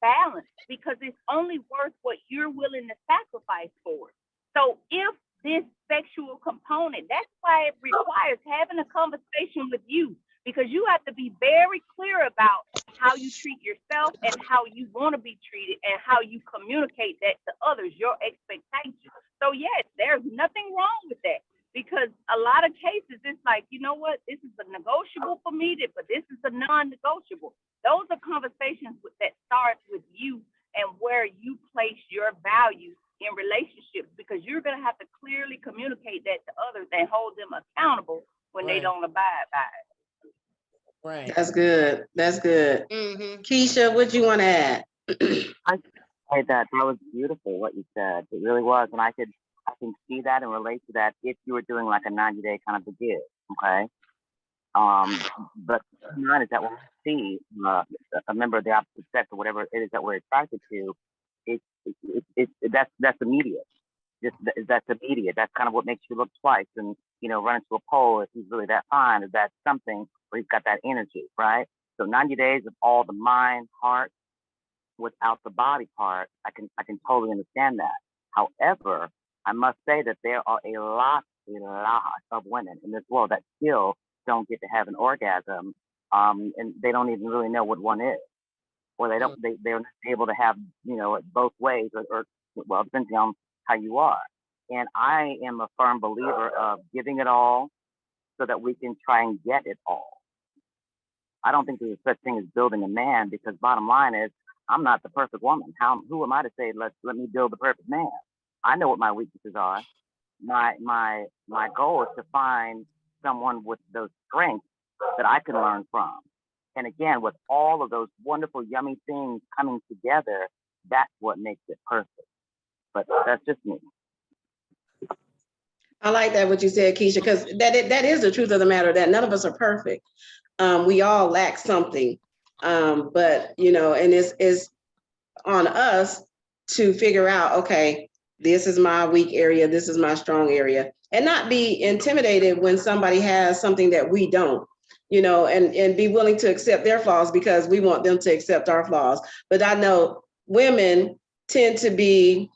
balance, because it's only worth what you're willing to sacrifice for. So if this sexual component, that's why it requires having a conversation with you, because you have to be very clear about how you treat yourself and how you want to be treated and how you communicate that to others, your expectations. So yes, there's nothing wrong with that, because a lot of cases it's like, you know what, this is a negotiable for me, but this is a non-negotiable. Those are conversations that start with you and where you place your value in relationships, because you're going to have to clearly communicate that to others and hold them accountable when they don't abide by it. Right. That's good. That's good. Mm-hmm. Keisha, what you want to add? I that was beautiful what you said. It really was, and I I can see that and relate to that if you were doing like a 90-day kind of a gig, okay? But mine is that when we see a member of the opposite sex or whatever it is that we're attracted to, that's immediate. That's immediate. That's kind of what makes you look twice and run into a pole if he's really that fine, or that's something where he's got that energy, right? So 90 days of all the mind, heart, without the body part, I can totally understand that. However, I must say that there are a lot of women in this world that still don't get to have an orgasm, and they don't even really know what one is, or they're not able to have it both ways, or well, depending on how you are. And I am a firm believer of giving it all so that we can try and get it all. I don't think there's such thing as building a man, because bottom line is I'm not the perfect woman. Who am I to say let me build the perfect man? I know what my weaknesses are. My goal is to find someone with those strengths that I can learn from. And again, with all of those wonderful, yummy things coming together, that's what makes it perfect. But that's just me. I like that what you said, Keisha, because that is the truth of the matter, that none of us are perfect. We all lack something, but and it's on us to figure out, okay, this is my weak area, this is my strong area, and not be intimidated when somebody has something that we don't, and be willing to accept their flaws because we want them to accept our flaws. But I know women tend to be,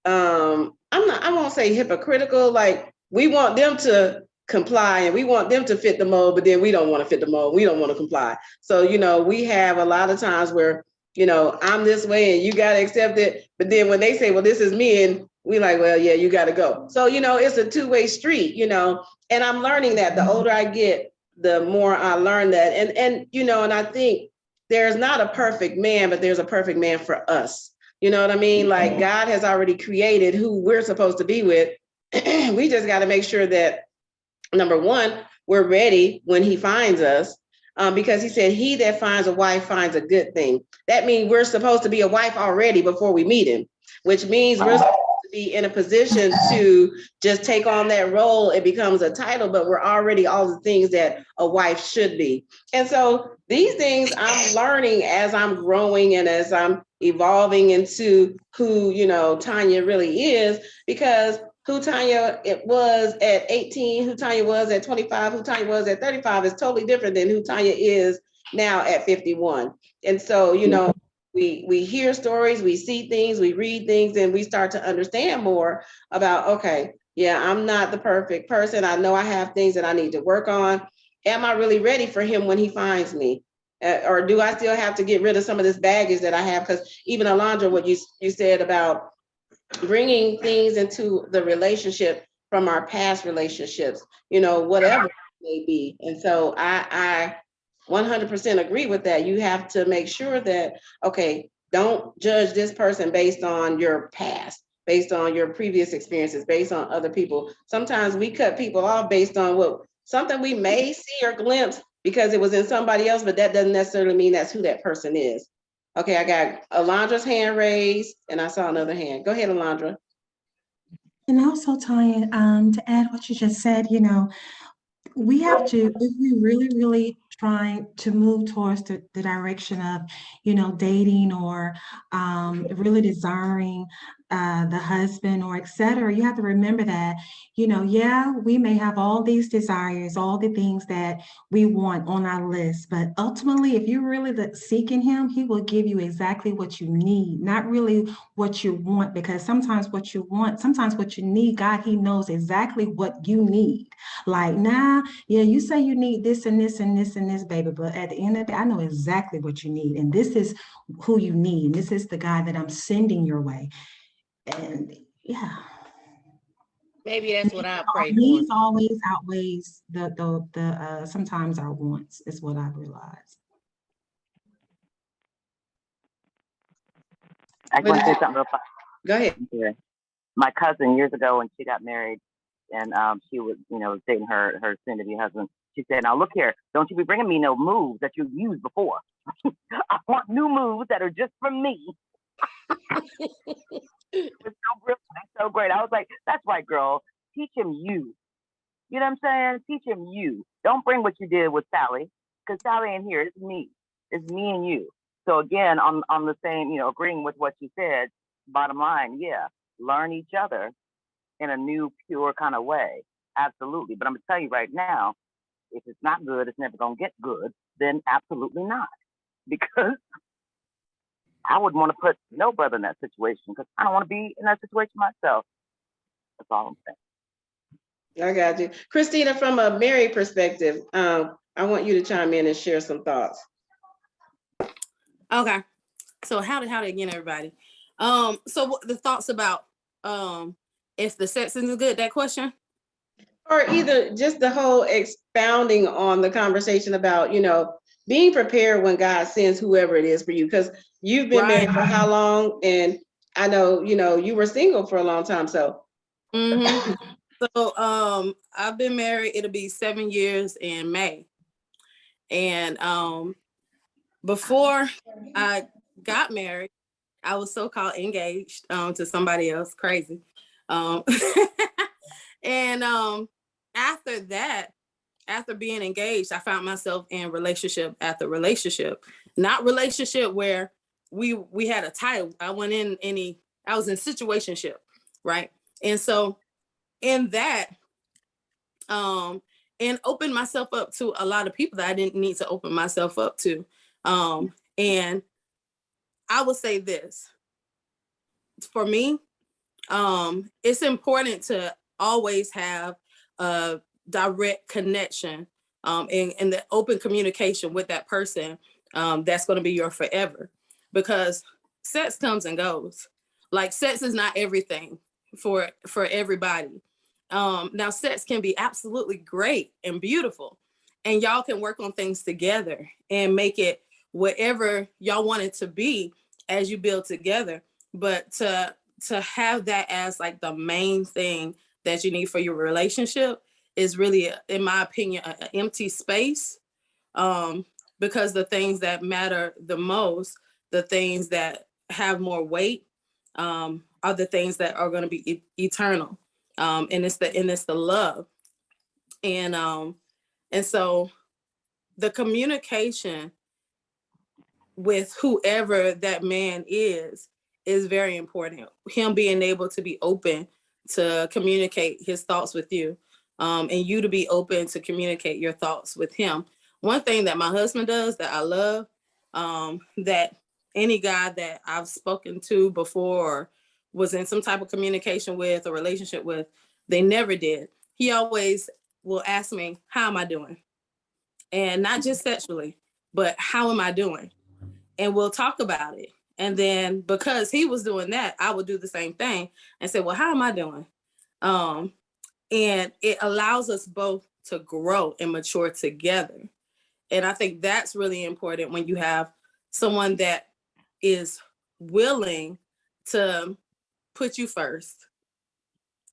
I won't say hypocritical, like we want them to comply and we want them to fit the mold, but then we don't want to fit the mold. We don't want to comply. So, we have a lot of times where, I'm this way and you got to accept it. But then when they say, well, this is me, and we like, well, yeah, you got to go. So, it's a two-way street, and I'm learning that the older I get, the more I learn that. And I think there's not a perfect man, but there's a perfect man for us. You know what I mean? Like God has already created who we're supposed to be with. We just got to make sure that, number one, we're ready when he finds us, because he said, he that finds a wife finds a good thing. That means we're supposed to be a wife already before we meet him, which means we're supposed to be in a position to just take on that role. It becomes a title, but we're already all the things that a wife should be. And so these things I'm learning as I'm growing and as I'm evolving into who, Tonia really is, because who Tonia was at 18, who Tonia was at 25, who Tonia was at 35 is totally different than who Tonia is now at 51. And so, we hear stories, we see things, we read things, and we start to understand more about, okay, yeah, I'm not the perfect person. I know I have things that I need to work on. Am I really ready for him when he finds me? Or do I still have to get rid of some of this baggage that I have? Because even Alondra, what you said about bringing things into the relationship from our past relationships, whatever it may be. And so I 100% agree with that. You have to make sure that, okay, don't judge this person based on your past, based on your previous experiences, based on other people. Sometimes we cut people off based on something we may see or glimpse because it was in somebody else, but that doesn't necessarily mean that's who that person is. Okay, I got Alondra's hand raised, and I saw another hand. Go ahead, Alondra. And also, Tonya, to add what you just said, we have to, if we really, really trying to move towards the direction of, dating or really desiring the husband or et cetera, you have to remember that, we may have all these desires, all the things that we want on our list, but ultimately, if you're really seeking him, he will give you exactly what you need, not really what you want, because sometimes what you want, sometimes what you need, God, he knows exactly what you need. Like, you say you need this and this and this and this, baby, but at the end of the day, I know exactly what you need, and this is who you need, and this is the guy that I'm sending your way. And yeah, maybe that's what I pray for. Needs always outweighs the sometimes our wants, is what I've realized. I want to say something real fast. Go ahead. Yeah. My cousin years ago, when she got married, and she was, dating her soon-to-be husband, she said, "Now look here, don't you be bringing me no moves that you've used before. I want new moves that are just for me." It's so brilliant. It's so great. I was like, that's right, girl. Teach him you. You know what I'm saying? Teach him you. Don't bring what you did with Sally, because Sally ain't here. It's me. It's me and you. So again, on the same, agreeing with what you said, bottom line, yeah, learn each other in a new, pure kind of way. Absolutely. But I'm going to tell you right now, if it's not good, it's never going to get good, then absolutely not. Because I wouldn't want to put no brother in that situation, because I don't want to be in that situation myself. That's all I'm saying. I got you. Christina, from a married perspective, I want you to chime in and share some thoughts. Okay. So howdy again, everybody. So what the thoughts about if the sex isn't good, that question? Or either just the whole expounding on the conversation about, being prepared when God sends whoever it is for you, because you've been married for how long? And I know, you were single for a long time. So. Mm-hmm. So I've been married, it'll be 7 years in May. And before I got married, I was so-called engaged to somebody else, crazy. And after that, after being engaged, I found myself in relationship after relationship, not relationship where we had a title. I was in situationship, right? And so in that, and opened myself up to a lot of people that I didn't need to open myself up to. And I would say this, for me, it's important to always have a direct connection and the open communication with that person that's going to be your forever, because sex comes and goes. Like, sex is not everything for everybody. Now, sex can be absolutely great and beautiful, and y'all can work on things together and make it whatever y'all want it to be as you build together. But to have that as like the main thing that you need for your relationship is really, in my opinion, an empty space, because the things that matter the most, the things that have more weight, are the things that are going to be eternal. And it's the love. And so the communication with whoever that man is very important. Him being able to be open to communicate his thoughts with you, and you to be open to communicate your thoughts with him. One thing that my husband does that I love, that any guy that I've spoken to before or was in some type of communication with or relationship with, they never did. He always will ask me, how am I doing? And not just sexually, but how am I doing? And we'll talk about it. And then because he was doing that, I would do the same thing and say, well, how am I doing? And it allows us both to grow and mature together. And I think that's really important when you have someone that is willing to put you first.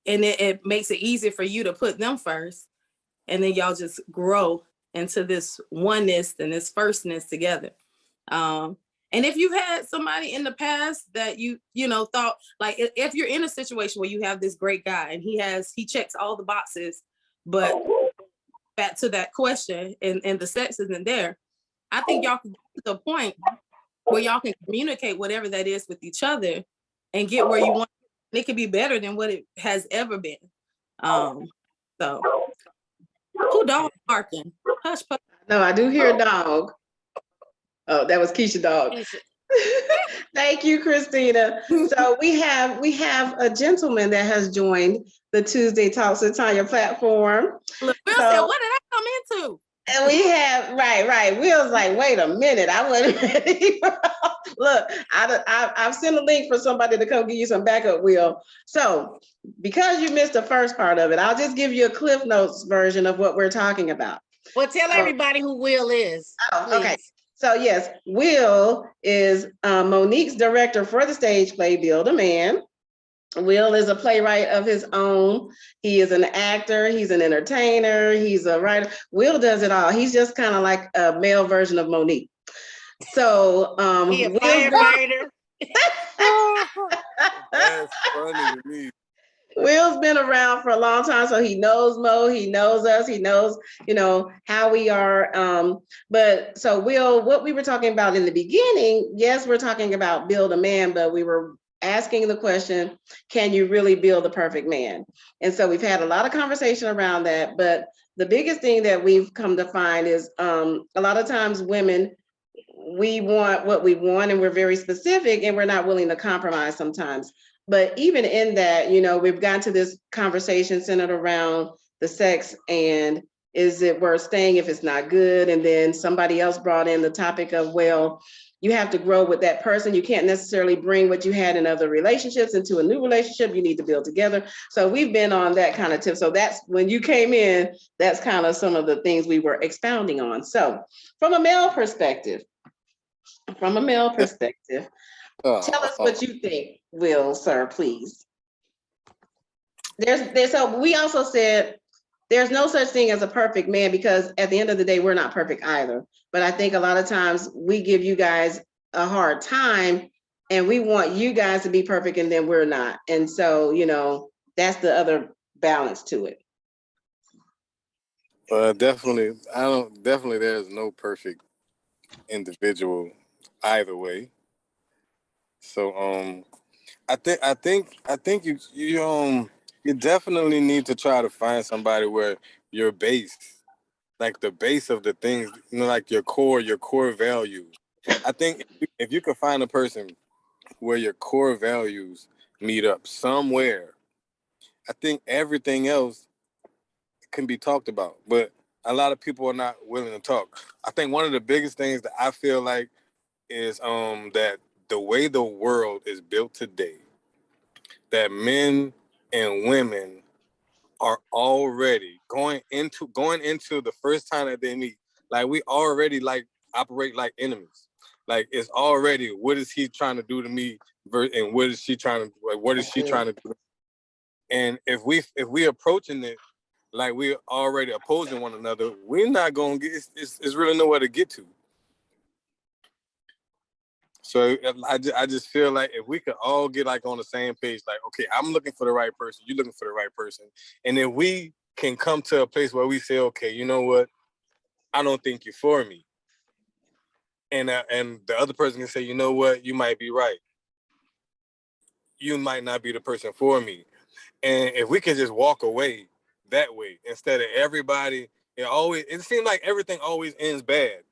And it makes it easier for you to put them first. And then y'all just grow into this oneness and this firstness together. And if you've had somebody in the past that you thought, like, if you're in a situation where you have this great guy and he checks all the boxes, but back to that question and the sex isn't there, I think y'all can get to the point where y'all can communicate whatever that is with each other and get where you want. It can be better than what it has ever been. So who dog barking? Hush, push. No, I do hear a dog. Oh, that was Keisha dog. Thank you, Christina. So we have a gentleman that has joined the Tuesday Talks with Tonia platform. Look, Will said, what did I come into? And we have, right. Will's like, wait a minute, I wasn't ready. Look, I've sent a link for somebody to come give you some backup, Will. So because you missed the first part of it, I'll just give you a Cliff Notes version of what we're talking about. Well, tell everybody who Will is. Oh, okay. So yes, Will is Monique's director for the stage play Build a Man. Will is a playwright of his own. He is an actor. He's an entertainer. He's a writer. Will does it all. He's just kind of like a male version of Monique. So he a firefighter. That's funny to me. Will's been around for a long time, so he knows Mo, he knows us, he knows, how we are. But so Will, what we were talking about in the beginning, yes, we're talking about build a man, but we were asking the question, can you really build the perfect man? And so we've had a lot of conversation around that, but the biggest thing that we've come to find is a lot of times women, we want what we want and we're very specific and we're not willing to compromise sometimes. But even in that, we've gotten to this conversation centered around the sex and is it worth staying if it's not good? And then somebody else brought in the topic of, well, you have to grow with that person. You can't necessarily bring what you had in other relationships into a new relationship. You need to build together. So we've been on that kind of tip. So that's when you came in, that's kind of some of the things we were expounding on. So from a male perspective, tell us what you think, Will, sir, please. So we also said there's no such thing as a perfect man because at the end of the day, we're not perfect either. But I think a lot of times we give you guys a hard time and we want you guys to be perfect and then we're not. And so, that's the other balance to it. Definitely, there's no perfect individual either way. So I think you definitely need to try to find somebody where your base, like the base of the things, like your core values. I think if you can find a person where your core values meet up somewhere, I think everything else can be talked about. But a lot of people are not willing to talk. I think one of the biggest things that I feel like is that the way the world is built today, that men and women are already going into the first time that they meet, like we already like operate like enemies. Like it's already, what is he trying to do to me, and what is she trying to do? And if we approaching it like we're already opposing one another, we're not gonna get. It's really nowhere to get to. So I just feel like if we could all get like on the same page, like, okay, I'm looking for the right person, you're looking for the right person. And if we can come to a place where we say, okay, you know what? I don't think you're for me. And the other person can say, you know what? You might be right. You might not be the person for me. And if we can just walk away that way, instead of everybody, it seems like everything always ends bad.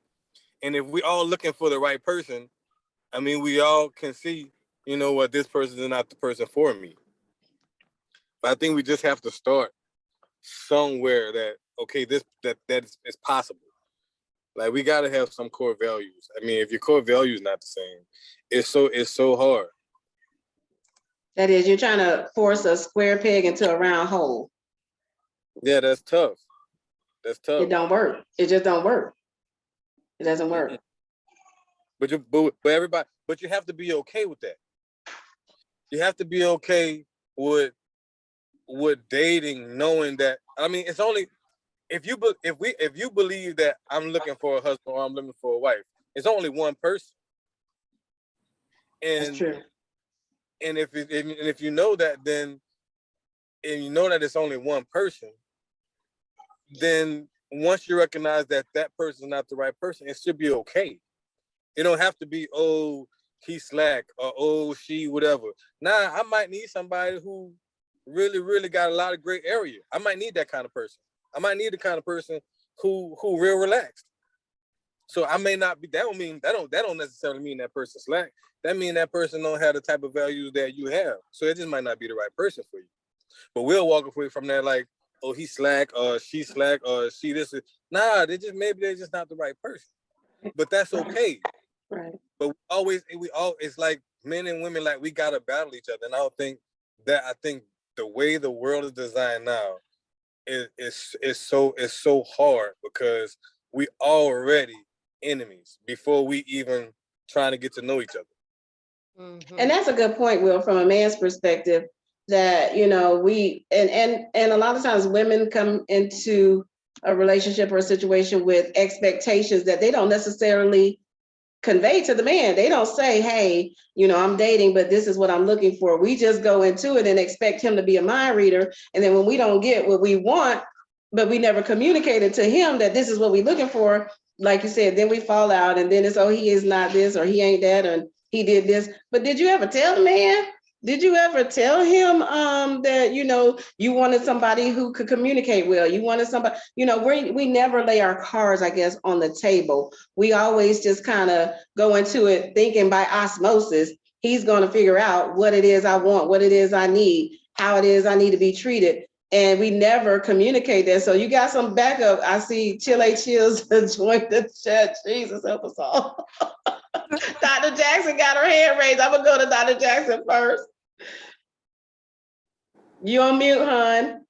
And if we all looking for the right person, I mean, we all can see, what, this person is not the person for me. But I think we just have to start somewhere that, okay, that is possible. Like, we got to have some core values. I mean, if your core value is not the same, it's so hard. That is, you're trying to force a square peg into a round hole. Yeah, that's tough. It don't work. It just don't work. It doesn't work. But you have to be okay with that. You have to be okay with dating, knowing that. I mean, it's only if you believe that I'm looking for a husband or I'm looking for a wife, it's only one person. And that's true. And if you know that, then, and you know that it's only one person, then once you recognize that that person is not the right person, it should be okay. It don't have to be, oh, he slack, or oh, she whatever. Nah, I might need somebody who really, really got a lot of great area. I might need that kind of person. I might need the kind of person who real relaxed. So I may not be. That don't necessarily mean that person slack. That mean that person don't have the type of values that you have. So it just might not be the right person for you. But we'll walk away from that like, oh, he slack, or she slack, or she this. Nah, maybe they're just not the right person. But that's okay. Right. But it's like men and women, like we gotta battle each other. And I think the way the world is designed now is so hard because we already enemies before we even trying to get to know each other. Mm-hmm. And that's a good point, Will, from a man's perspective, that we and a lot of times women come into a relationship or a situation with expectations that they don't necessarily convey to the man. They don't say, hey, I'm dating, but this is what I'm looking for. We just go into it and expect him to be a mind reader. And then when we don't get what we want, but we never communicated to him that this is what we're looking for, like you said, then we fall out, and then it's, oh, he is not this, or he ain't that, and he did this. But did you ever tell the man? Did you ever tell him that, you wanted somebody who could communicate well? You wanted somebody, we never lay our cards, I guess, on the table. We always just kind of go into it thinking by osmosis, he's going to figure out what it is I want, what it is I need, how it is I need to be treated. And we never communicate that. So you got some backup. I see Chile Chills joined the chat. Jesus, help us all. Dr. Jackson got her hand raised. I'm going to go to Dr. Jackson first. You on mute, hon.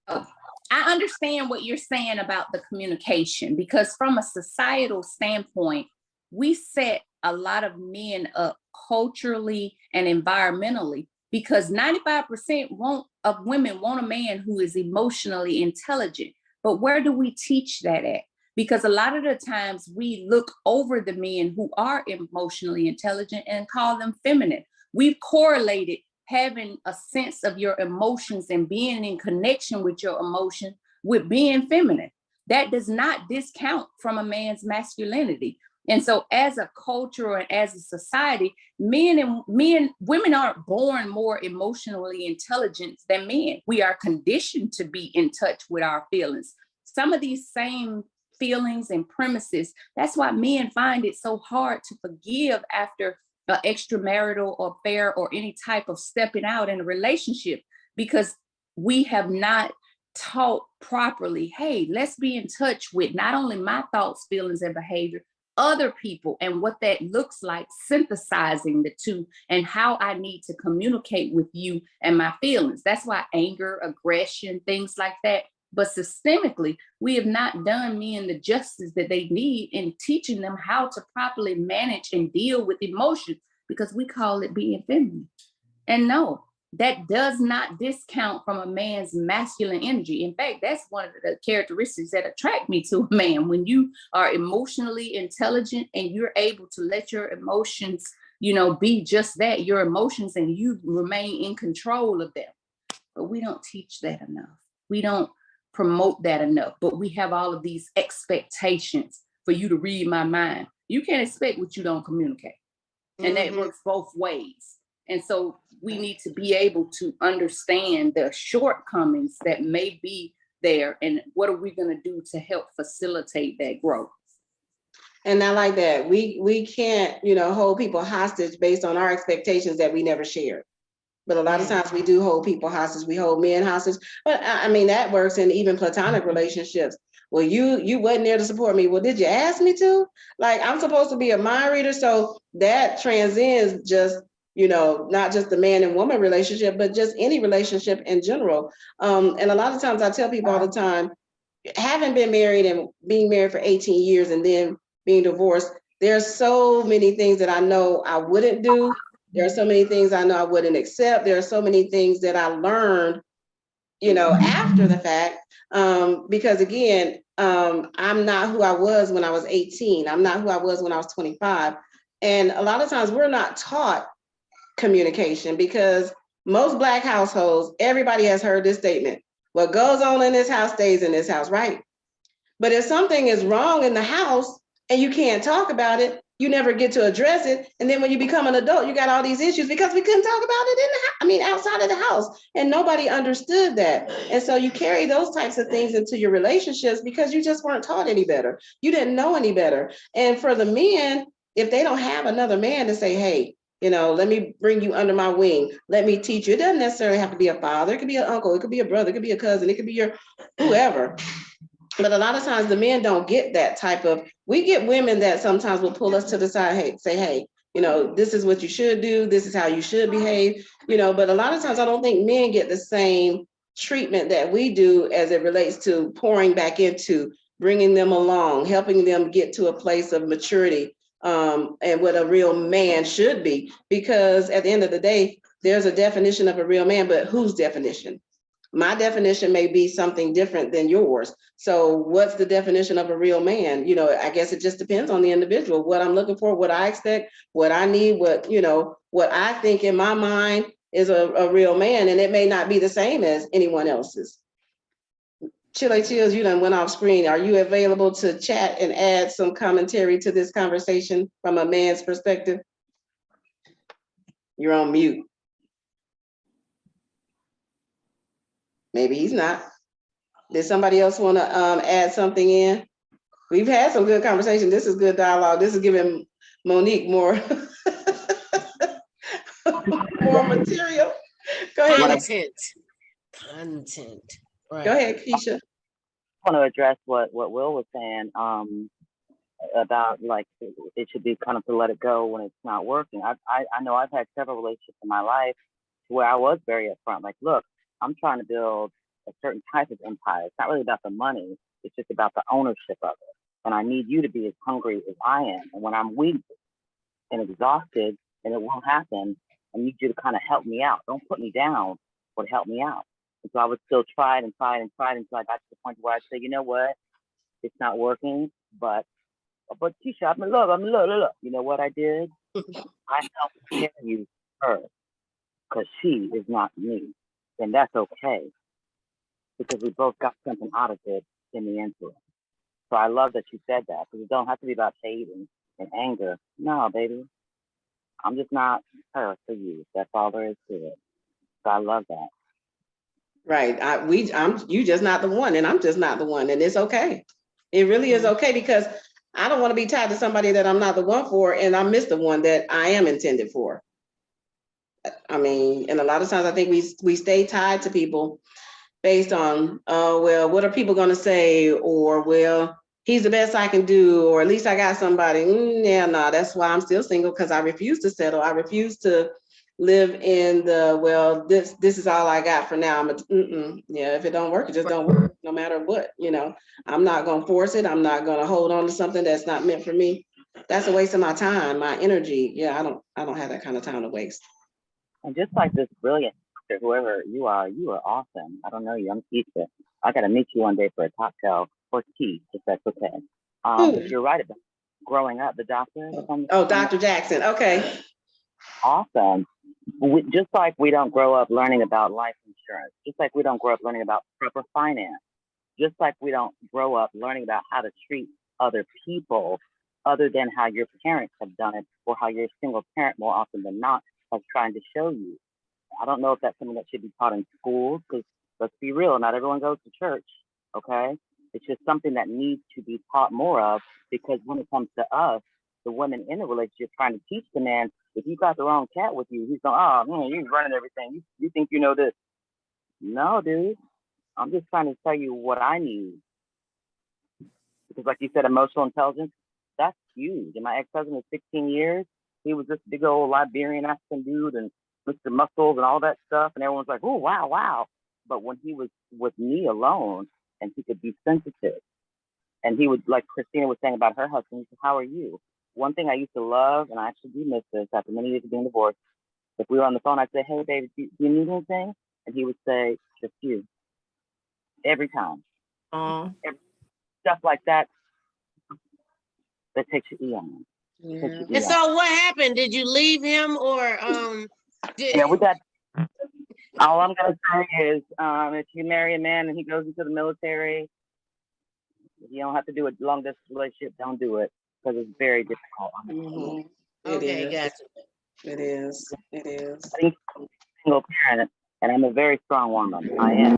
Oh, I understand what you're saying about the communication, because from a societal standpoint, we set a lot of men up culturally and environmentally, because 95% of women want a man who is emotionally intelligent. But where do we teach that at? Because a lot of the times we look over the men who are emotionally intelligent and call them feminine. We've correlated having a sense of your emotions and being in connection with your emotion with being feminine. That does not discount from a man's masculinity. And so as a culture and as a society, women aren't born more emotionally intelligent than men. We are conditioned to be in touch with our feelings. Some of these same feelings and premises, that's why men find it so hard to forgive after an extramarital affair or any type of stepping out in a relationship, because we have not taught properly, hey, let's be in touch with not only my thoughts, feelings, and behavior, other people, and what that looks like, synthesizing the two, and how I need to communicate with you and my feelings. That's why anger, aggression, things like that. But systemically, we have not done men the justice that they need in teaching them how to properly manage and deal with emotions, because we call it being feminine. And no, that does not discount from a man's masculine energy. In fact, that's one of the characteristics that attract me to a man. When you are emotionally intelligent and you're able to let your emotions, be just that, your emotions, and you remain in control of them. But we don't teach that enough. We don't promote that enough, but we have all of these expectations for you to read my mind. You can't expect what you don't communicate. And that works both ways. And so we need to be able to understand the shortcomings that may be there, and what are we going to do to help facilitate that growth. And I like that. We can't, hold people hostage based on our expectations that we never shared. But a lot of times we do hold people hostage. We hold men hostage. But I mean, that works in even platonic relationships. Well, you wasn't there to support me. Well, did you ask me to? Like, I'm supposed to be a mind reader. So that transcends just, not just the man and woman relationship, but just any relationship in general. And a lot of times I tell people all the time, having been married and being married for 18 years and then being divorced, there's so many things that I know I wouldn't do. There are so many things I know I wouldn't accept. There are so many things that I learned, after the fact, because again, I'm not who I was when I was 18. I'm not who I was when I was 25. And a lot of times we're not taught communication, because most Black households, everybody has heard this statement: what goes on in this house stays in this house, right? But if something is wrong in the house and you can't talk about it, you never get to address it. And then when you become an adult, you got all these issues because we couldn't talk about it outside of the house. And nobody understood that. And so you carry those types of things into your relationships because you just weren't taught any better. You didn't know any better. And for the men, if they don't have another man to say, hey, let me bring you under my wing, let me teach you. It doesn't necessarily have to be a father. It could be an uncle. It could be a brother. It could be a cousin. It could be your whoever. But a lot of times the men don't get that type of, we get women that sometimes will pull us to the side, say, hey, this is what you should do. This is how you should behave, but a lot of times I don't think men get the same treatment that we do as it relates to pouring back into, bringing them along, helping them get to a place of maturity, and what a real man should be. Because at the end of the day, there's a definition of a real man, but whose definition? my definition may be something different than yours. So what's the definition of a real man? I guess it just depends on the individual, what I'm looking for, what I expect, what I need, what I think in my mind is a real man. And it may not be the same as anyone else's. Chile Chills, you done went off screen. Are you available to chat and add some commentary to this conversation from a man's perspective? You're on mute. Maybe he's not. Did somebody else want to add something in? We've had some good conversation. This is good dialogue. This is giving Monique more, more material. Go ahead. Content. Right. Go ahead, Keisha. I want to address what Will was saying about like it should be kind of to let it go when it's not working. I know I've had several relationships in my life where I was very upfront. Like, look, I'm trying to build a certain type of empire. It's not really about the money. It's just about the ownership of it. And I need you to be as hungry as I am. And when I'm weak and exhausted and it won't happen, I need you to kind of help me out. Don't put me down, but help me out. And so I would still try and try and try until I got to the point where I say, you know what? It's not working, but Keisha, I'm in love. You know what I did? I helped carry you her because she is not me. And that's okay. Because we both got something out of it in the interim. So I love that you said that, because it don't have to be about hate and anger. No, baby. I'm just not her for you. That's all there is to it. So I love that. Right. You just not the one, and I'm just not the one, and it's okay. It really is okay, because I don't want to be tied to somebody that I'm not the one for, and I miss the one that I am intended for. I mean, and a lot of times I think we stay tied to people based on, well, what are people going to say? Or, well, he's the best I can do, or at least I got somebody. That's why I'm still single, because I refuse to settle. I refuse to live in the, well, this is all I got for now. If it don't work, it just don't work, no matter what. I'm not going to force it. I'm not going to hold on to something that's not meant for me. That's a waste of my time, my energy. Yeah, I don't have that kind of time to waste. And just like this brilliant, whoever you are awesome. I don't know you. I'm Keisha. I got to meet you one day for a cocktail or tea, if that's okay. But you're right about growing up. The doctor. Dr. Jackson. Okay. Awesome. Just like we don't grow up learning about life insurance, just like we don't grow up learning about proper finance, just like we don't grow up learning about how to treat other people other than how your parents have done it, or how your single parent more often than not has trying to show you. I don't know if that's something that should be taught in schools, because let's be real, not everyone goes to church, okay? It's just something that needs to be taught more of, because when it comes to us, the women in the relationship trying to teach the man, if you got the wrong cat with you, he's going, oh, man, you're running everything. You think you know this. No, dude. I'm just trying to tell you what I need. Because like you said, emotional intelligence, that's huge. And my ex-husband was 16 years. He was this big old Liberian African dude and Mr. Muscles and all that stuff. And everyone's like, oh, wow. But when he was with me alone and he could be sensitive, and he would, like Christina was saying about her husband, he said, how are you? One thing I used to love, and I actually do miss this after many years of being divorced, if we were on the phone, I'd say, hey, baby, do you need anything? And he would say, just you. Every time. Stuff like that, that takes your eon. Yeah. And so what happened? Did you leave him, or Yeah, we got, all I'm going to say is, if you marry a man and he goes into the military, you don't have to do a long distance relationship, don't do it, because it's very difficult. Okay, gotcha. It is. I'm a single parent, and I'm a very strong woman. I am.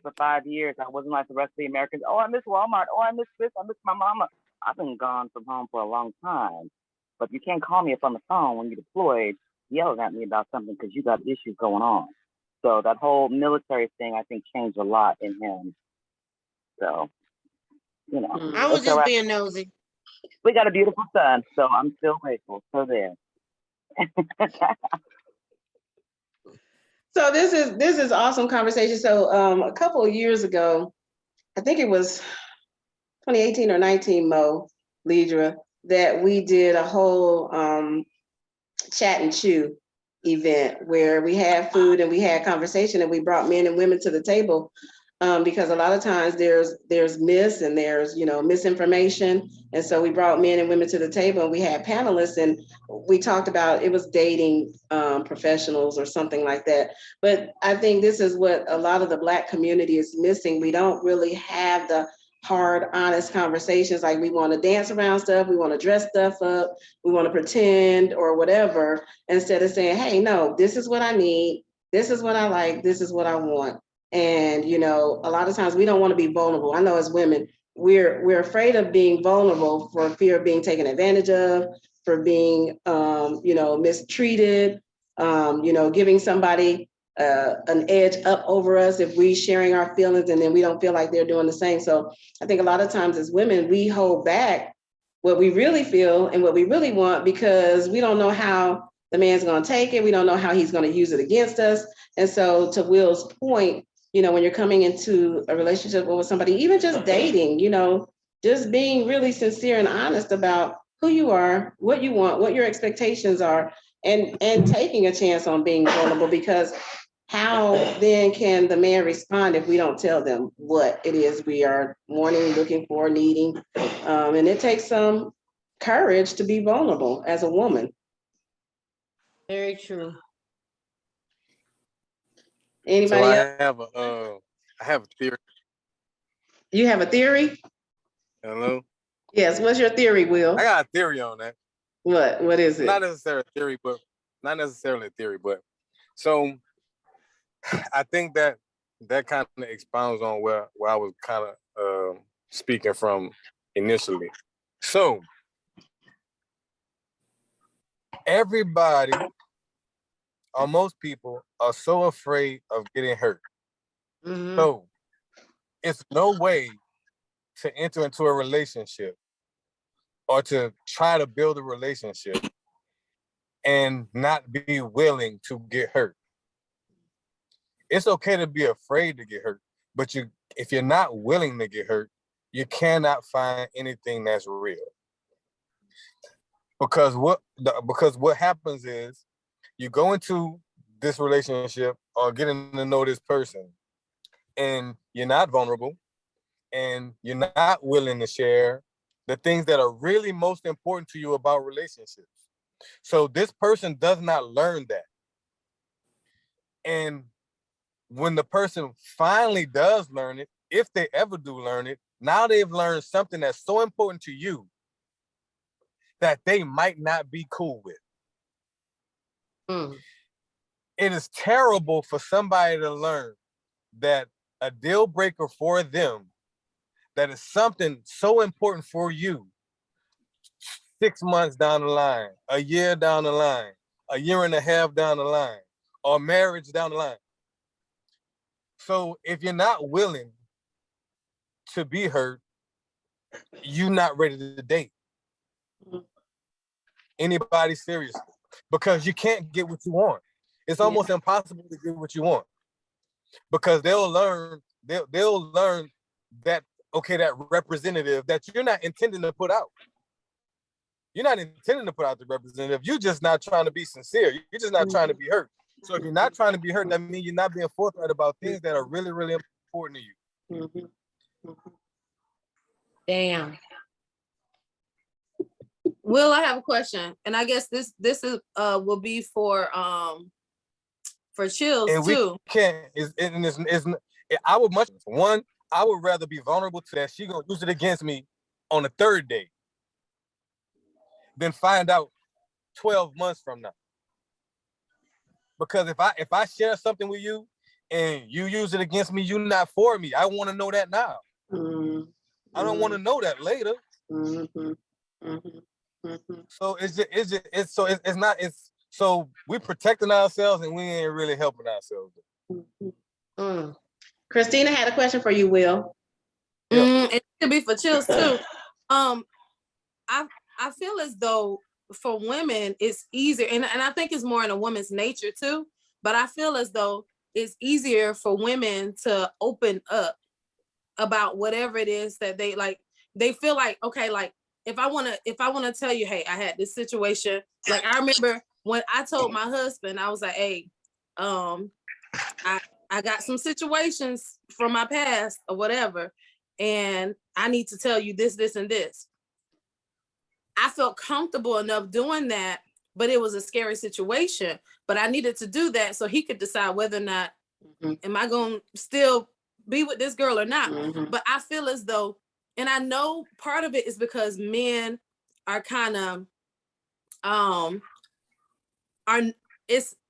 For 5 years, I wasn't like the rest of the Americans. Oh, I miss Walmart. Oh, I miss this. I miss my mama. I've been gone from home for a long time, but you can't call me up on the phone when you're deployed, yelling at me about something because you got issues going on. So that whole military thing, I think, changed a lot in him. So, I was just being nosy. We got a beautiful son, so I'm still grateful. So there. So this is awesome conversation. So a couple of years ago, I think it was 2018 or 19, Lidra, that we did a whole chat and chew event where we had food and we had conversation and we brought men and women to the table. Because a lot of times there's myths and there's, misinformation. And so we brought men and women to the table and we had panelists and we talked about, it was dating professionals or something like that. But I think this is what a lot of the Black community is missing. We don't really have the hard, honest conversations. Like, we want to dance around stuff, we want to dress stuff up, we want to pretend or whatever, instead of saying, hey, no, this is what I need, this is what I like, this is what I want. And, a lot of times we don't want to be vulnerable. I know as women, we're afraid of being vulnerable for fear of being taken advantage of, for being, mistreated, giving somebody an edge up over us if we sharing our feelings and then we don't feel like they're doing the same. So I think a lot of times as women, we hold back what we really feel and what we really want because we don't know how the man's going to take it. We don't know how he's going to use it against us. And so to Will's point, when you're coming into a relationship with somebody, even just dating, just being really sincere and honest about who you are, what you want, what your expectations are, and taking a chance on being vulnerable, because how then can the man respond if we don't tell them what it is we are wanting, looking for, needing? And it takes some courage to be vulnerable as a woman. Very true. Anybody else? I have a theory. You have a theory? Hello? Yes, what's your theory, Will? I got a theory on that. What is it? Not necessarily a theory, but so I think that kind of expounds on where I was kind of speaking from initially. So everybody, or most people, are so afraid of getting hurt. Mhm. So it's no way to enter into a relationship or to try to build a relationship and not be willing to get hurt. It's okay to be afraid to get hurt, but if you're not willing to get hurt, you cannot find anything that's real. Because what happens is you go into this relationship or getting to know this person and you're not vulnerable and you're not willing to share the things that are really most important to you about relationships. So this person does not learn that. And when the person finally does learn it, if they ever do learn it, now they've learned something that's so important to you that they might not be cool with. It is terrible for somebody to learn that a deal breaker for them, that is something so important for you, 6 months down the line, a year down the line, a year and a half down the line, or marriage down the line. So if you're not willing to be hurt, you're not ready to date anybody seriously, because you can't get what you want. It's almost impossible to get what you want, because they'll learn that, okay, that representative that you're not intending to put out. You're not intending to put out the representative. You're just not trying to be sincere. You're just not trying to be hurt. So if you're not trying to be hurt, that means you're not being forthright about things that are really, really important to you. Damn. Will, I have a question, and I guess this is will be for Chills and too. I would rather be vulnerable to that she gonna use it against me on the third day than find out 12 months from now. Because if I share something with you and you use it against me, you're not for me. I want to know that now. I don't want to know that later. So we're protecting ourselves and we ain't really helping ourselves. Christina had a question for you, Will. It could be for Chills too. I feel as though for women it's easier, and I think it's more in a woman's nature too, but I feel as though it's easier for women to open up about whatever it is that they like. They feel like, okay, like if I want to tell you, hey, I had this situation. Like I remember when I told my husband, I was like, hey, I got some situations from my past or whatever, and I need to tell you this, this, and this. I felt comfortable enough doing that, but it was a scary situation. But I needed to do that so he could decide whether or not, am I going to still be with this girl or not? But I feel as though, and I know part of it is because men are kind of,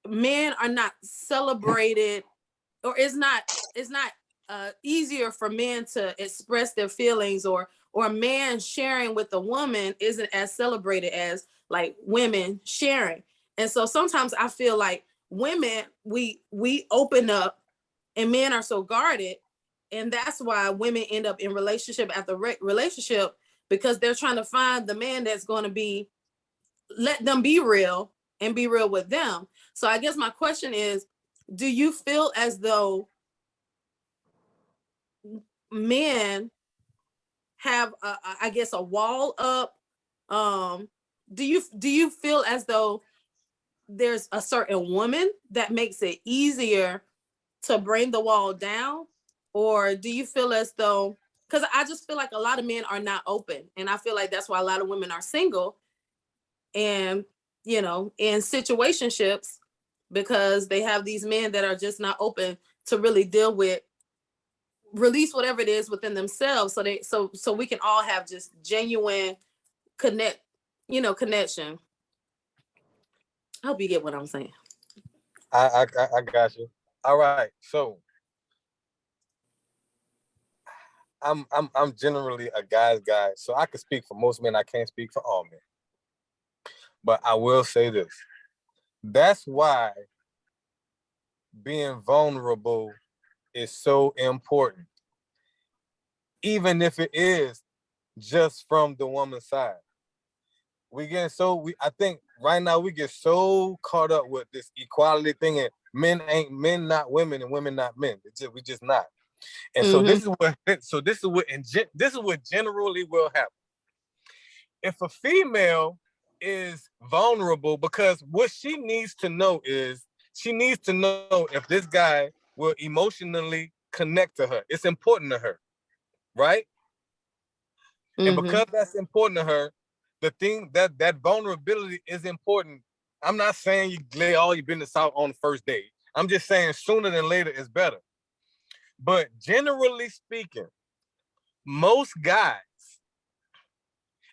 men are not celebrated, or it's not easier for men to express their feelings, or a man sharing with a woman isn't as celebrated as like women sharing. And so sometimes I feel like women, we open up, and men are so guarded, and that's why women end up in relationship after relationship, because they're trying to find the man that's going to let them be real and be real with them. So I guess my question is, do you feel as though men have a wall up? Do you feel as though there's a certain woman that makes it easier to bring the wall down? Or do you feel as though, because I just feel like a lot of men are not open, and I feel like that's why a lot of women are single and, in situationships, because they have these men that are just not open to really release whatever it is within themselves, so we can all have just genuine connection. I hope you get what I'm saying. I got you. All right, so I'm generally a guy's guy, so I can speak for most men. I can't speak for all men, but I will say this: that's why being vulnerable is so important, even if it is just from the woman's side. I think right now we get so caught up with this equality thing, and men not women and women not men. We just not. And so this is what generally will happen. If a female is vulnerable, because what she needs to know is, she needs to know if this guy will emotionally connect to her. It's important to her, right? And because that's important to her, the thing that vulnerability is important. I'm not saying you lay all your business out on the first date. I'm just saying sooner than later is better. But generally speaking, most guys,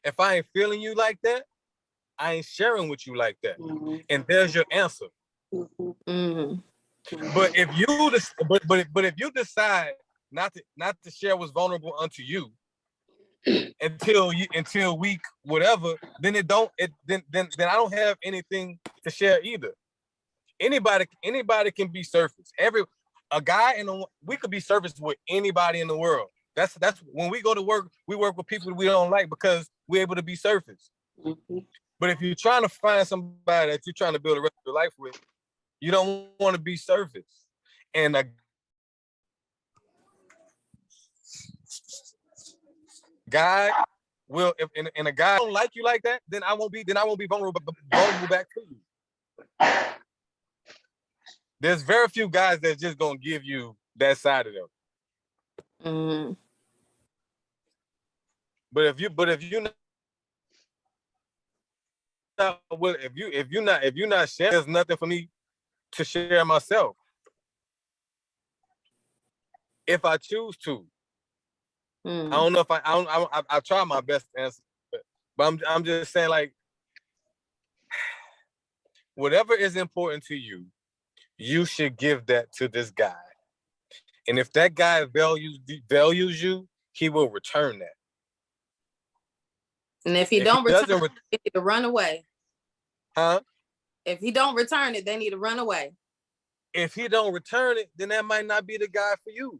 if I ain't feeling you like that, I ain't sharing with you like that. And there's your answer. But if you decide not to share what's vulnerable unto you until week whatever, then I don't have anything to share either. Anybody can be surface. We could be surface with anybody in the world. That's when we go to work, we work with people we don't like because we're able to be surface. But if you're trying to find somebody that you're trying to build a rest of your life with, you don't want to be surface. And a guy will, if a guy don't like you like that, then I won't be vulnerable back to you. There's very few guys that's just gonna give you that side of them. But if you're not sharing, there's nothing for me to share myself. If I choose to, I don't know if I try my best to answer, but I'm just saying, like, whatever is important to you, you should give that to this guy. And if that guy values you, he will return that. And if he don't return it, they need to run away. Huh? If he don't return it, they need to run away. If he don't return it, then that might not be the guy for you.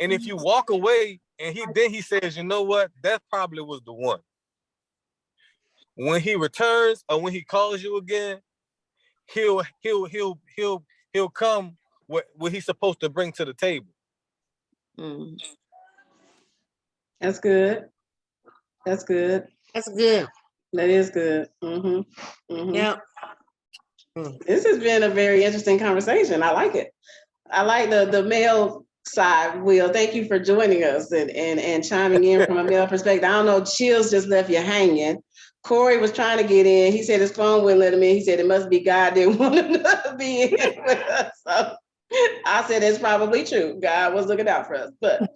And if you walk away and he says, you know what, that probably was the one. When he returns or when he calls you again, he'll come what he's supposed to bring to the table. That's good. That's good. That's good. That is good. Yeah. This has been a very interesting conversation. I like it. I like the male side, Will. Thank you for joining us and chiming in from a male perspective. I don't know, Chills just left you hanging. Corey was trying to get in. He said his phone wouldn't let him in. He said it must be God didn't want him to be in with us. So I said it's probably true. God was looking out for us. But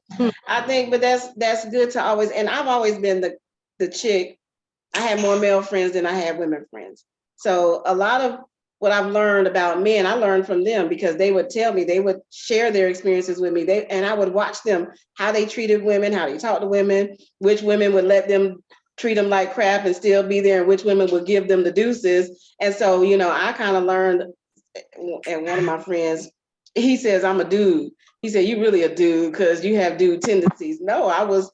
I think, but that's good to always, and I've always been the chick. I had more male friends than I had women friends. So a lot of what I've learned about men, I learned from them because they would tell me, they would share their experiences with me. And I would watch them, how they treated women, how they talked to women, which women would let them treat them like crap and still be there, and which women would give them the deuces. And so, I kind of learned, and one of my friends, he says, I'm a dude. He said, you really a dude because you have dude tendencies. No, I was,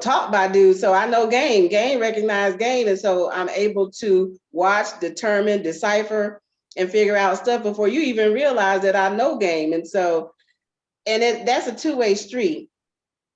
taught by dudes. So I know game recognize game. And so I'm able to watch, determine, decipher, and figure out stuff before you even realize that I know game. And so, that's a two-way street.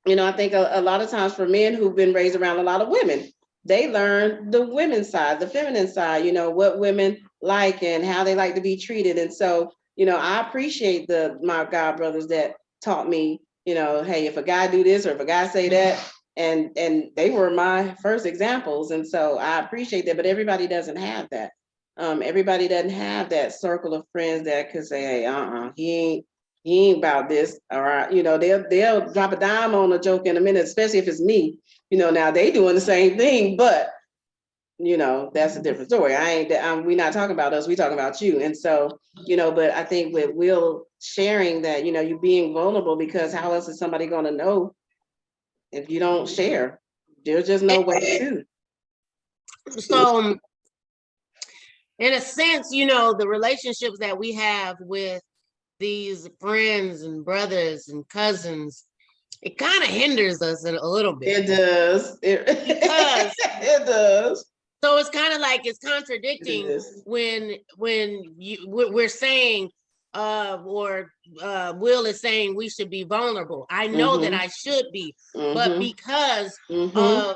I think a lot of times for men who've been raised around a lot of women, they learn the women's side, the feminine side, what women like and how they like to be treated. And so, I appreciate my God brothers that taught me, hey, if a guy do this or if a guy say that, and they were my first examples. And so I appreciate that, but everybody doesn't have that. Everybody doesn't have that circle of friends that could say, hey, he ain't about this. All right. They'll drop a dime on a joke in a minute, especially if it's me, now they doing the same thing, but that's a different story. We're not talking about us, we're talking about you. And so, but I think with Will sharing that, you being vulnerable, because how else is somebody going to know if you don't share? There's just no way to. So in a sense, the relationships that we have with these friends and brothers and cousins, it kind of hinders us a little bit. It does. It does. So it's kind of like it's contradicting when we're saying, or Will is saying we should be vulnerable. I know that I should be, but because of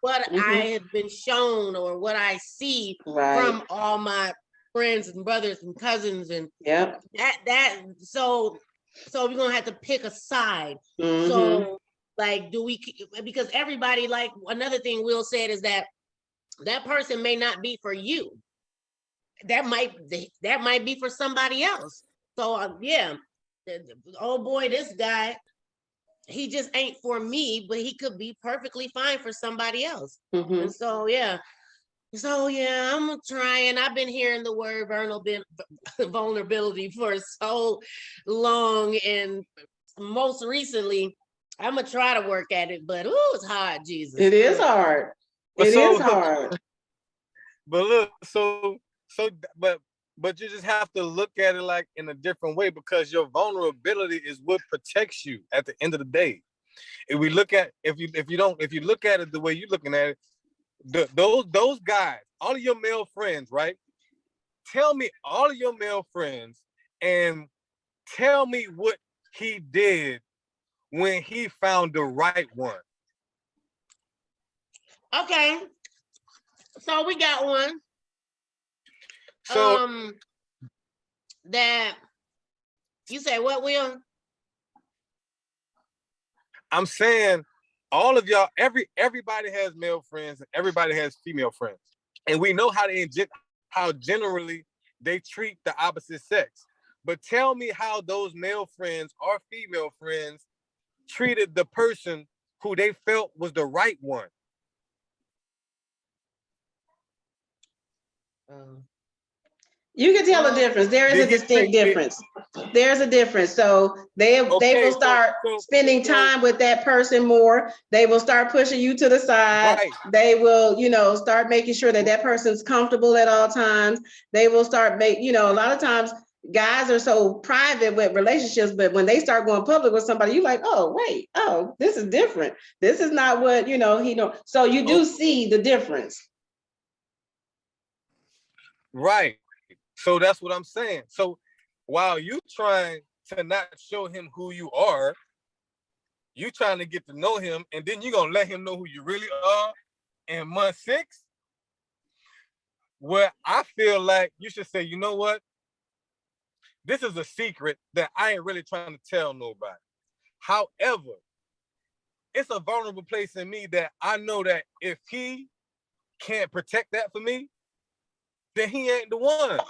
what I have been shown or what I see from all my friends and brothers and cousins, and so we're gonna have to pick a side. So like, because everybody, like another thing Will said is that person may not be for you. That might be for somebody else. So oh boy, this guy, he just ain't for me, but he could be perfectly fine for somebody else. And so I'm trying. I've been hearing the word vulnerability for so long, and most recently, I'm gonna try to work at it, but it's hard, Jesus. It is hard. It is hard. But look, but you just have to look at it like in a different way, because your vulnerability is what protects you at the end of the day. If we look at if you look at it the way you're looking at it, those guys, all of your male friends, right? Tell me all of your male friends and tell me what he did when he found the right one. Okay. So we got one. So that you say what, Will? I'm saying all of y'all, everybody has male friends and everybody has female friends. And we know how generally they treat the opposite sex. But tell me how those male friends or female friends treated the person who they felt was the right one. You can tell the difference. There is a distinct difference. There's a difference. So they will start spending time with that person more. They will start pushing you to the side. Right. They will, start making sure that person's comfortable at all times. They will start a lot of times guys are so private with relationships, but when they start going public with somebody, you're like, oh, wait, this is different. This is not what, he don't. So you do see the difference. Right. So that's what I'm saying. So while you trying to not show him who you are, you trying to get to know him, and then you're going to let him know who you really are in month 6. where I feel like you should say, you know what? This is a secret that I ain't really trying to tell nobody. However, it's a vulnerable place in me that I know that if he can't protect that for me, then he ain't the one.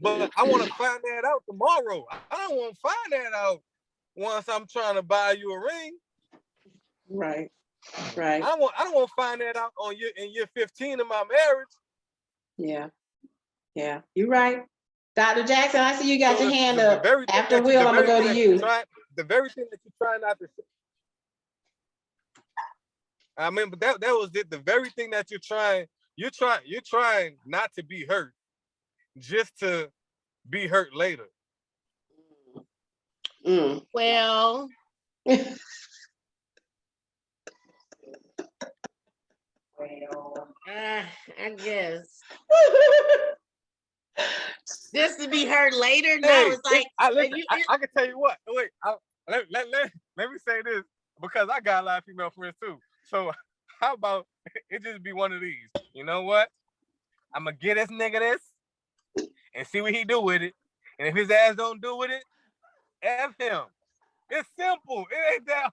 But I want to find that out tomorrow. I don't want to find that out once I'm trying to buy you a ring. Right. I don't want to find that out in year 15 of my marriage. Yeah. You're right. Dr. Jackson, I see you got your hand up. After the Will, I'm gonna go to you. The very thing that you try not to say. I mean, but that was it. The very thing that you're trying not to be hurt, just to be hurt later. Well, I guess. Just to be hurt later? No, Hey, it's like I can tell you what. Wait, let me say this, because I got a lot of female friends too. So how about it just be one of these? You know what? I'm gonna get this nigga this and see what he do with it. And if his ass don't do with it, F him. It's simple. It ain't that.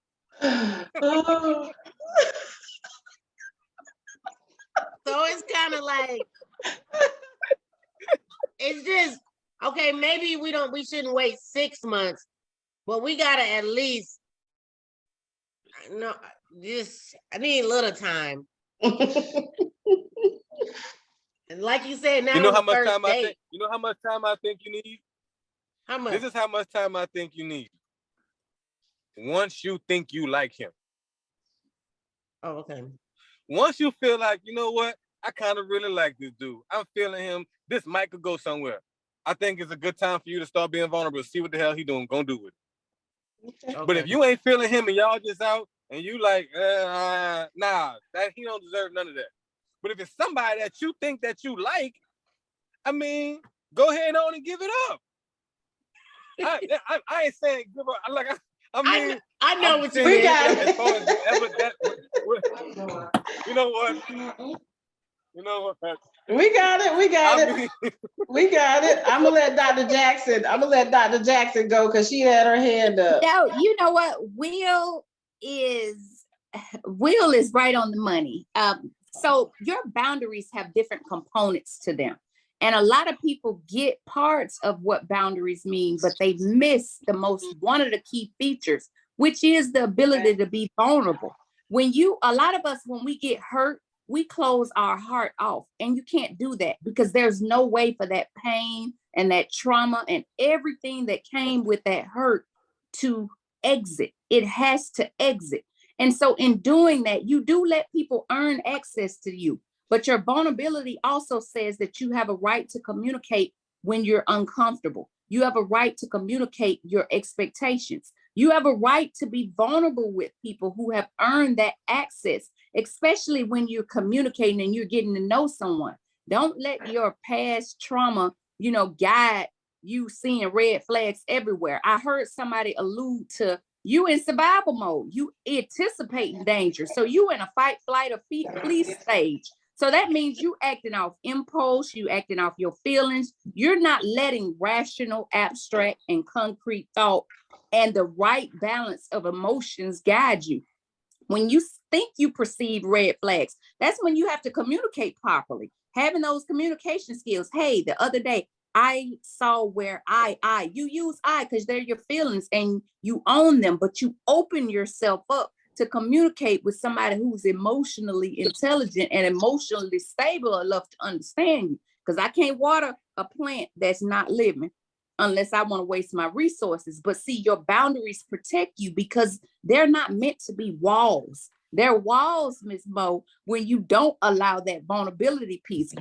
So it's kind of like, it's just, okay, maybe we shouldn't wait 6 months, but we gotta at least, I need a little time. And like you said, now You know how much first time date. you know how much time I think you need? How much? This is how much time I think you need. Once you think you like him. Oh, okay. Once you feel like, you know what? I kind of really like this dude. I'm feeling him. This might could go somewhere. I think it's a good time for you to start being vulnerable. See what the hell he doing. Gonna do with it. Okay. But if you ain't feeling him and y'all just out and you like, nah, that he don't deserve none of that. But if it's somebody that you think that you like, I mean, go ahead on and give it up. I ain't saying give up. I know what you mean. As far as you know what? You know what? We got it. We got it. I'm gonna let Dr. Jackson go because she had her hand up. Now, you know what? Will is right on the money. So your boundaries have different components to them. And a lot of people get parts of what boundaries mean, but they miss one of the key features, which is the ability to be vulnerable. A lot of us, when we get hurt, we close our heart off, and you can't do that because there's no way for that pain and that trauma and everything that came with that hurt to exit. It has to exit. And so in doing that, you do let people earn access to you. But your vulnerability also says that you have a right to communicate when you're uncomfortable. You have a right to communicate your expectations. You have a right to be vulnerable with people who have earned that access, especially when you're communicating and you're getting to know someone. Don't let your past trauma, guide you seeing red flags everywhere. I heard somebody allude to you in survival mode. You anticipating danger. So you in a fight, flight, or flee stage. So that means you acting off impulse, you acting off your feelings. You're not letting rational, abstract, and concrete thought and the right balance of emotions guide you. When you think you perceive red flags, that's when you have to communicate properly. Having those communication skills. Hey, the other day, I saw where you use I because they're your feelings and you own them, but you open yourself up to communicate with somebody who's emotionally intelligent and emotionally stable enough to understand you. Because I can't water a plant that's not living unless I want to waste my resources. But see, your boundaries protect you because they're not meant to be walls. They're walls, Ms. Mo, when you don't allow that vulnerability piece.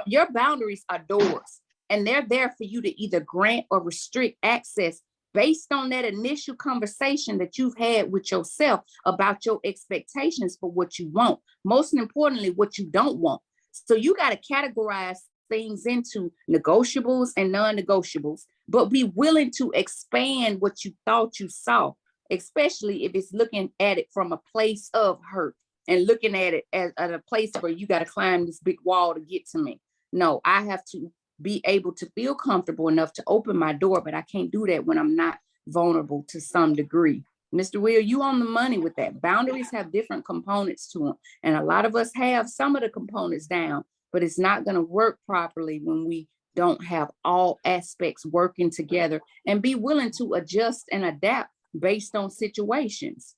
Your boundaries are doors, and they're there for you to either grant or restrict access based on that initial conversation that you've had with yourself about your expectations for what you want. Most importantly, what you don't want. So you got to categorize things into negotiables and non-negotiables, but be willing to expand what you thought you saw, especially if it's looking at it from a place of hurt and looking at it at a place where you got to climb this big wall to get to me. No, I have to be able to feel comfortable enough to open my door, but I can't do that when I'm not vulnerable to some degree. Mr. Will, you on the money with that. Boundaries have different components to them. And a lot of us have some of the components down, but it's not going to work properly when we don't have all aspects working together and be willing to adjust and adapt based on situations.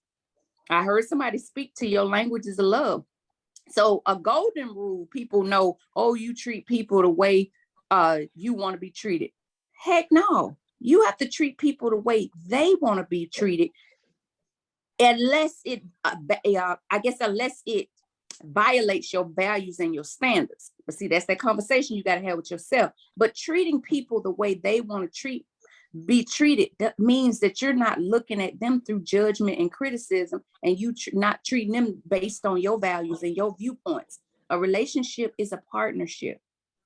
I heard somebody speak to your languages of love. So a golden rule, people know, oh, you treat people the way you want to be treated. Heck no, you have to treat people the way they want to be treated, unless it, unless it violates your values and your standards. But see, that's that conversation you got to have with yourself. But treating people the way they want to be treated, that means that you're not looking at them through judgment and criticism, and you not treating them based on your values and your viewpoints. A relationship is a partnership.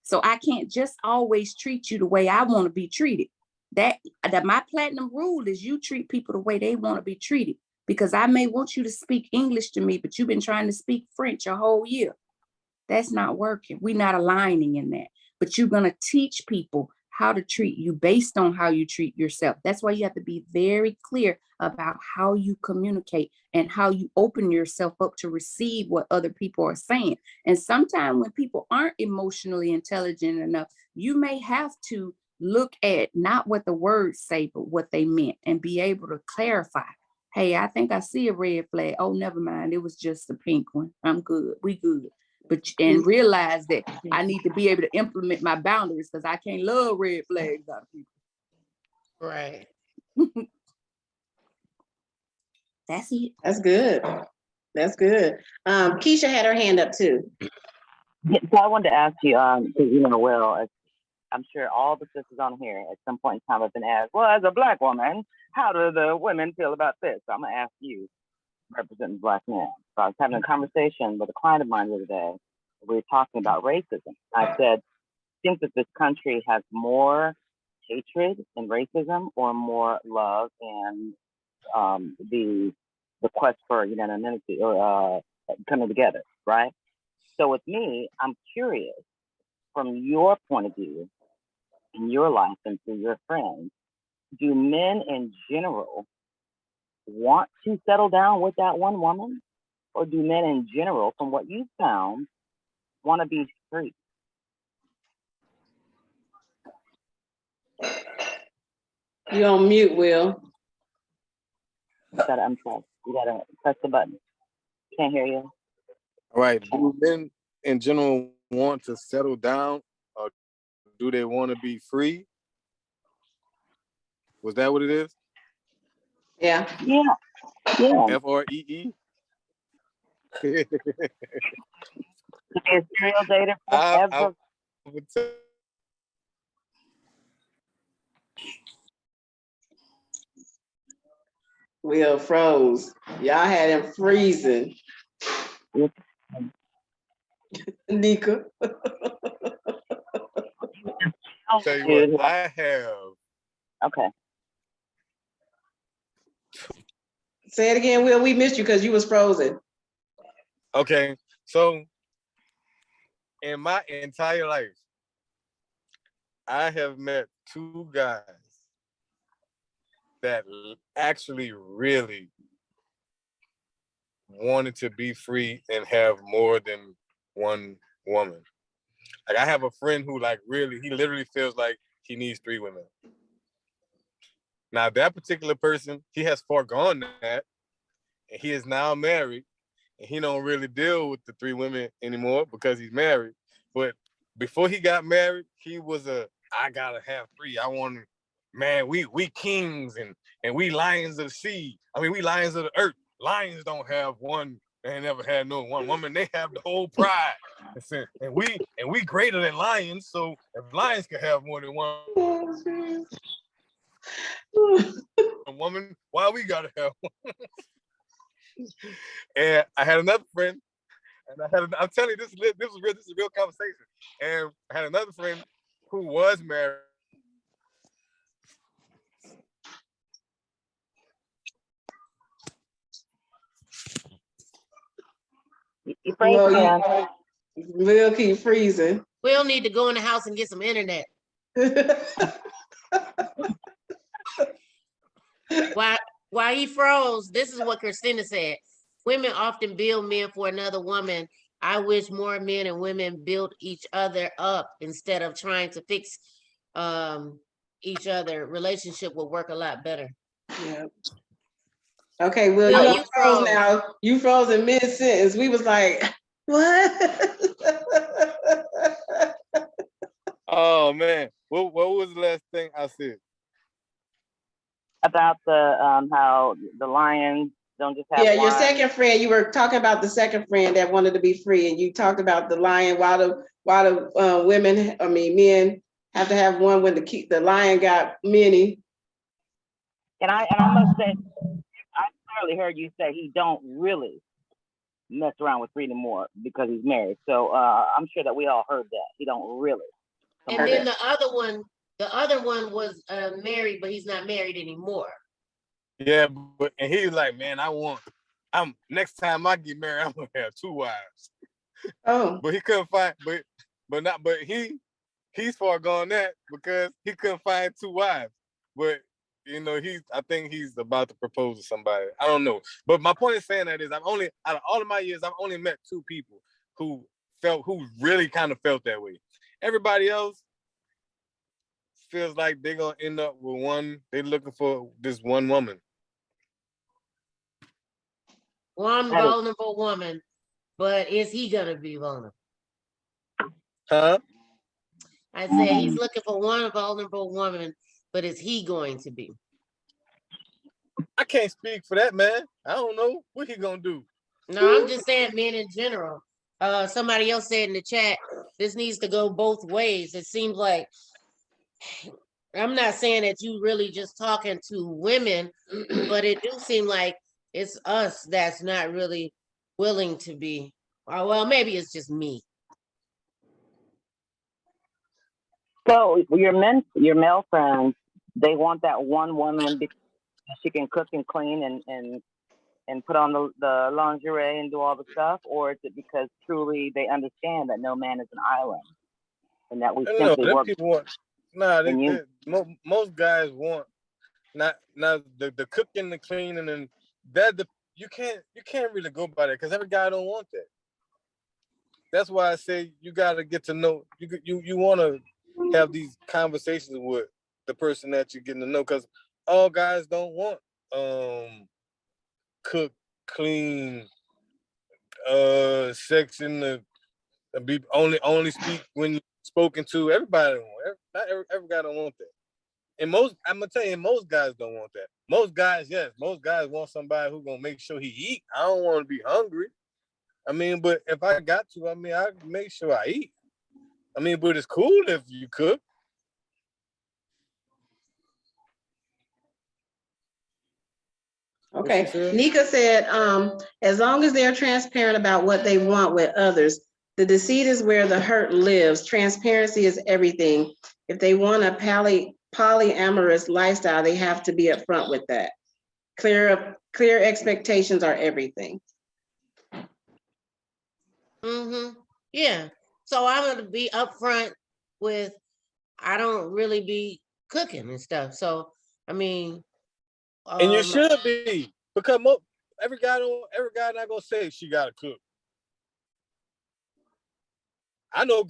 So I can't just always treat you the way I want to be treated. That my platinum rule is you treat people the way they want to be treated, because I may want you to speak English to me, but you've been trying to speak French a whole year. That's not working. We're not aligning in that. But you're going to teach people how to treat you based on how you treat yourself. That's why you have to be very clear about how you communicate and how you open yourself up to receive what other people are saying. And sometimes when people aren't emotionally intelligent enough, you may have to look at not what the words say, but what they meant, and be able to clarify. Hey, I think I see a red flag. Oh, never mind. It was just a pink one. I'm good. We good. And realize that I need to be able to implement my boundaries, because I can't love red flags out of people. Right. That's it. That's good. That's good. Keisha had her hand up too. Yeah, so I wanted to ask you, because well, I'm sure all the sisters on here at some point in time have been asked, well, as a Black woman, how do the women feel about this? So I'm gonna ask you, representing Black men. So I was having a conversation with a client of mine the other day. We were talking about racism. I said, think that this country has more hatred and racism, or more love and the quest for unanimity or coming together, right? So with me, I'm curious, from your point of view, in your life and through your friends, do men in general want to settle down with that one woman? Or do men in general, from what you found, want to be free? You're on mute, Will. I'm sorry. You gotta press the button. Can't hear you. All right. Do men in general want to settle down, or do they want to be free? Was that what it is? Yeah. Yeah. FREE? Is serial dater forever? Will froze. Y'all had him freezing. Nika. I'll tell you what, I have. Okay. Say it again, Will. We missed you because you was frozen. Okay, so in my entire life, I have met two guys that actually really wanted to be free and have more than one woman. Like, I have a friend who he literally feels like he needs 3 women. Now, that particular person, he has foregone that, and he is now married, and he don't really deal with the 3 women anymore because he's married. But before he got married, he was I gotta have 3. I want to, man, we kings and we lions of the sea. I mean, we lions of the earth. Lions don't have one. They ain't never had no one woman. They have the whole pride. And we greater than lions. So if lions can have more than one woman, why we gotta have one? And I had another friend, and I'm telling you, this is a real conversation. And I had another friend who was married. Will keep freezing. We'll need to go in the house and get some internet. Why he froze, this is what Christina said. Women often build men for another woman. I wish more men and women build each other up instead of trying to fix each other. Relationship will work a lot better. Yeah. Okay, Will, Will, you froze now. You froze in mid-sentence. We was like, what? Oh man, what was the last thing I said? About the how the lions don't just have Yeah, your one. second friend, you were talking about the second friend that wanted to be free, and you talked about the lion, why the men have to have one when the lion got many. And I must say, I clearly heard you say he don't really mess around with three anymore because he's married. So I'm sure that we all heard that. He don't really. And then the other one was married, but he's not married anymore. Yeah, but and he was like, man, I'm next time I get married, I'm gonna have 2 wives. Oh. But he couldn't find, but he's far gone that because he couldn't find 2 wives. But you know, I think he's about to propose to somebody. I don't know. But my point in saying that is out of all of my years, I've only met 2 people who really kind of felt that way. Everybody else feels like they're gonna end up with they're looking for this one woman. One vulnerable woman, but is he gonna be vulnerable? Huh? I said he's looking for one vulnerable woman, but is he going to be? I can't speak for that man. I don't know what he gonna do. No, I'm just saying men in general. Somebody else said in the chat, this needs to go both ways. It seems like, I'm not saying that you really just talking to women, but it do seem like it's us that's not really willing to be. Or, well, maybe it's just me. So your male friends, they want that one woman because she can cook and clean and put on the lingerie and do all the stuff, or is it because truly they understand that no man is an island and that we simply work? People want, most guys want not the cooking, the cleaning, and that you can't really go by that because every guy don't want that. That's why I say you got to get to know you want to have these conversations with the person that you're getting to know, because all guys don't want cook, clean, sex in the be only speak when you're spoken to. Everybody don't want. Not every guy don't want that. And I'm gonna tell you, most guys don't want that. Most guys, yes, most guys want somebody who's gonna make sure he eat. I don't want to be hungry. I mean, but if I got to, I mean, I make sure I eat. I mean, but it's cool if you cook. Okay. Nika said, as long as they're transparent about what they want with others, the deceit is where the hurt lives. Transparency is everything. If they want a polyamorous lifestyle, they have to be upfront with that. Clear expectations are everything. Yeah. So I'm gonna be upfront with, I don't really be cooking and stuff. So I mean, and you should be, because every guy not gonna say she gotta cook. I know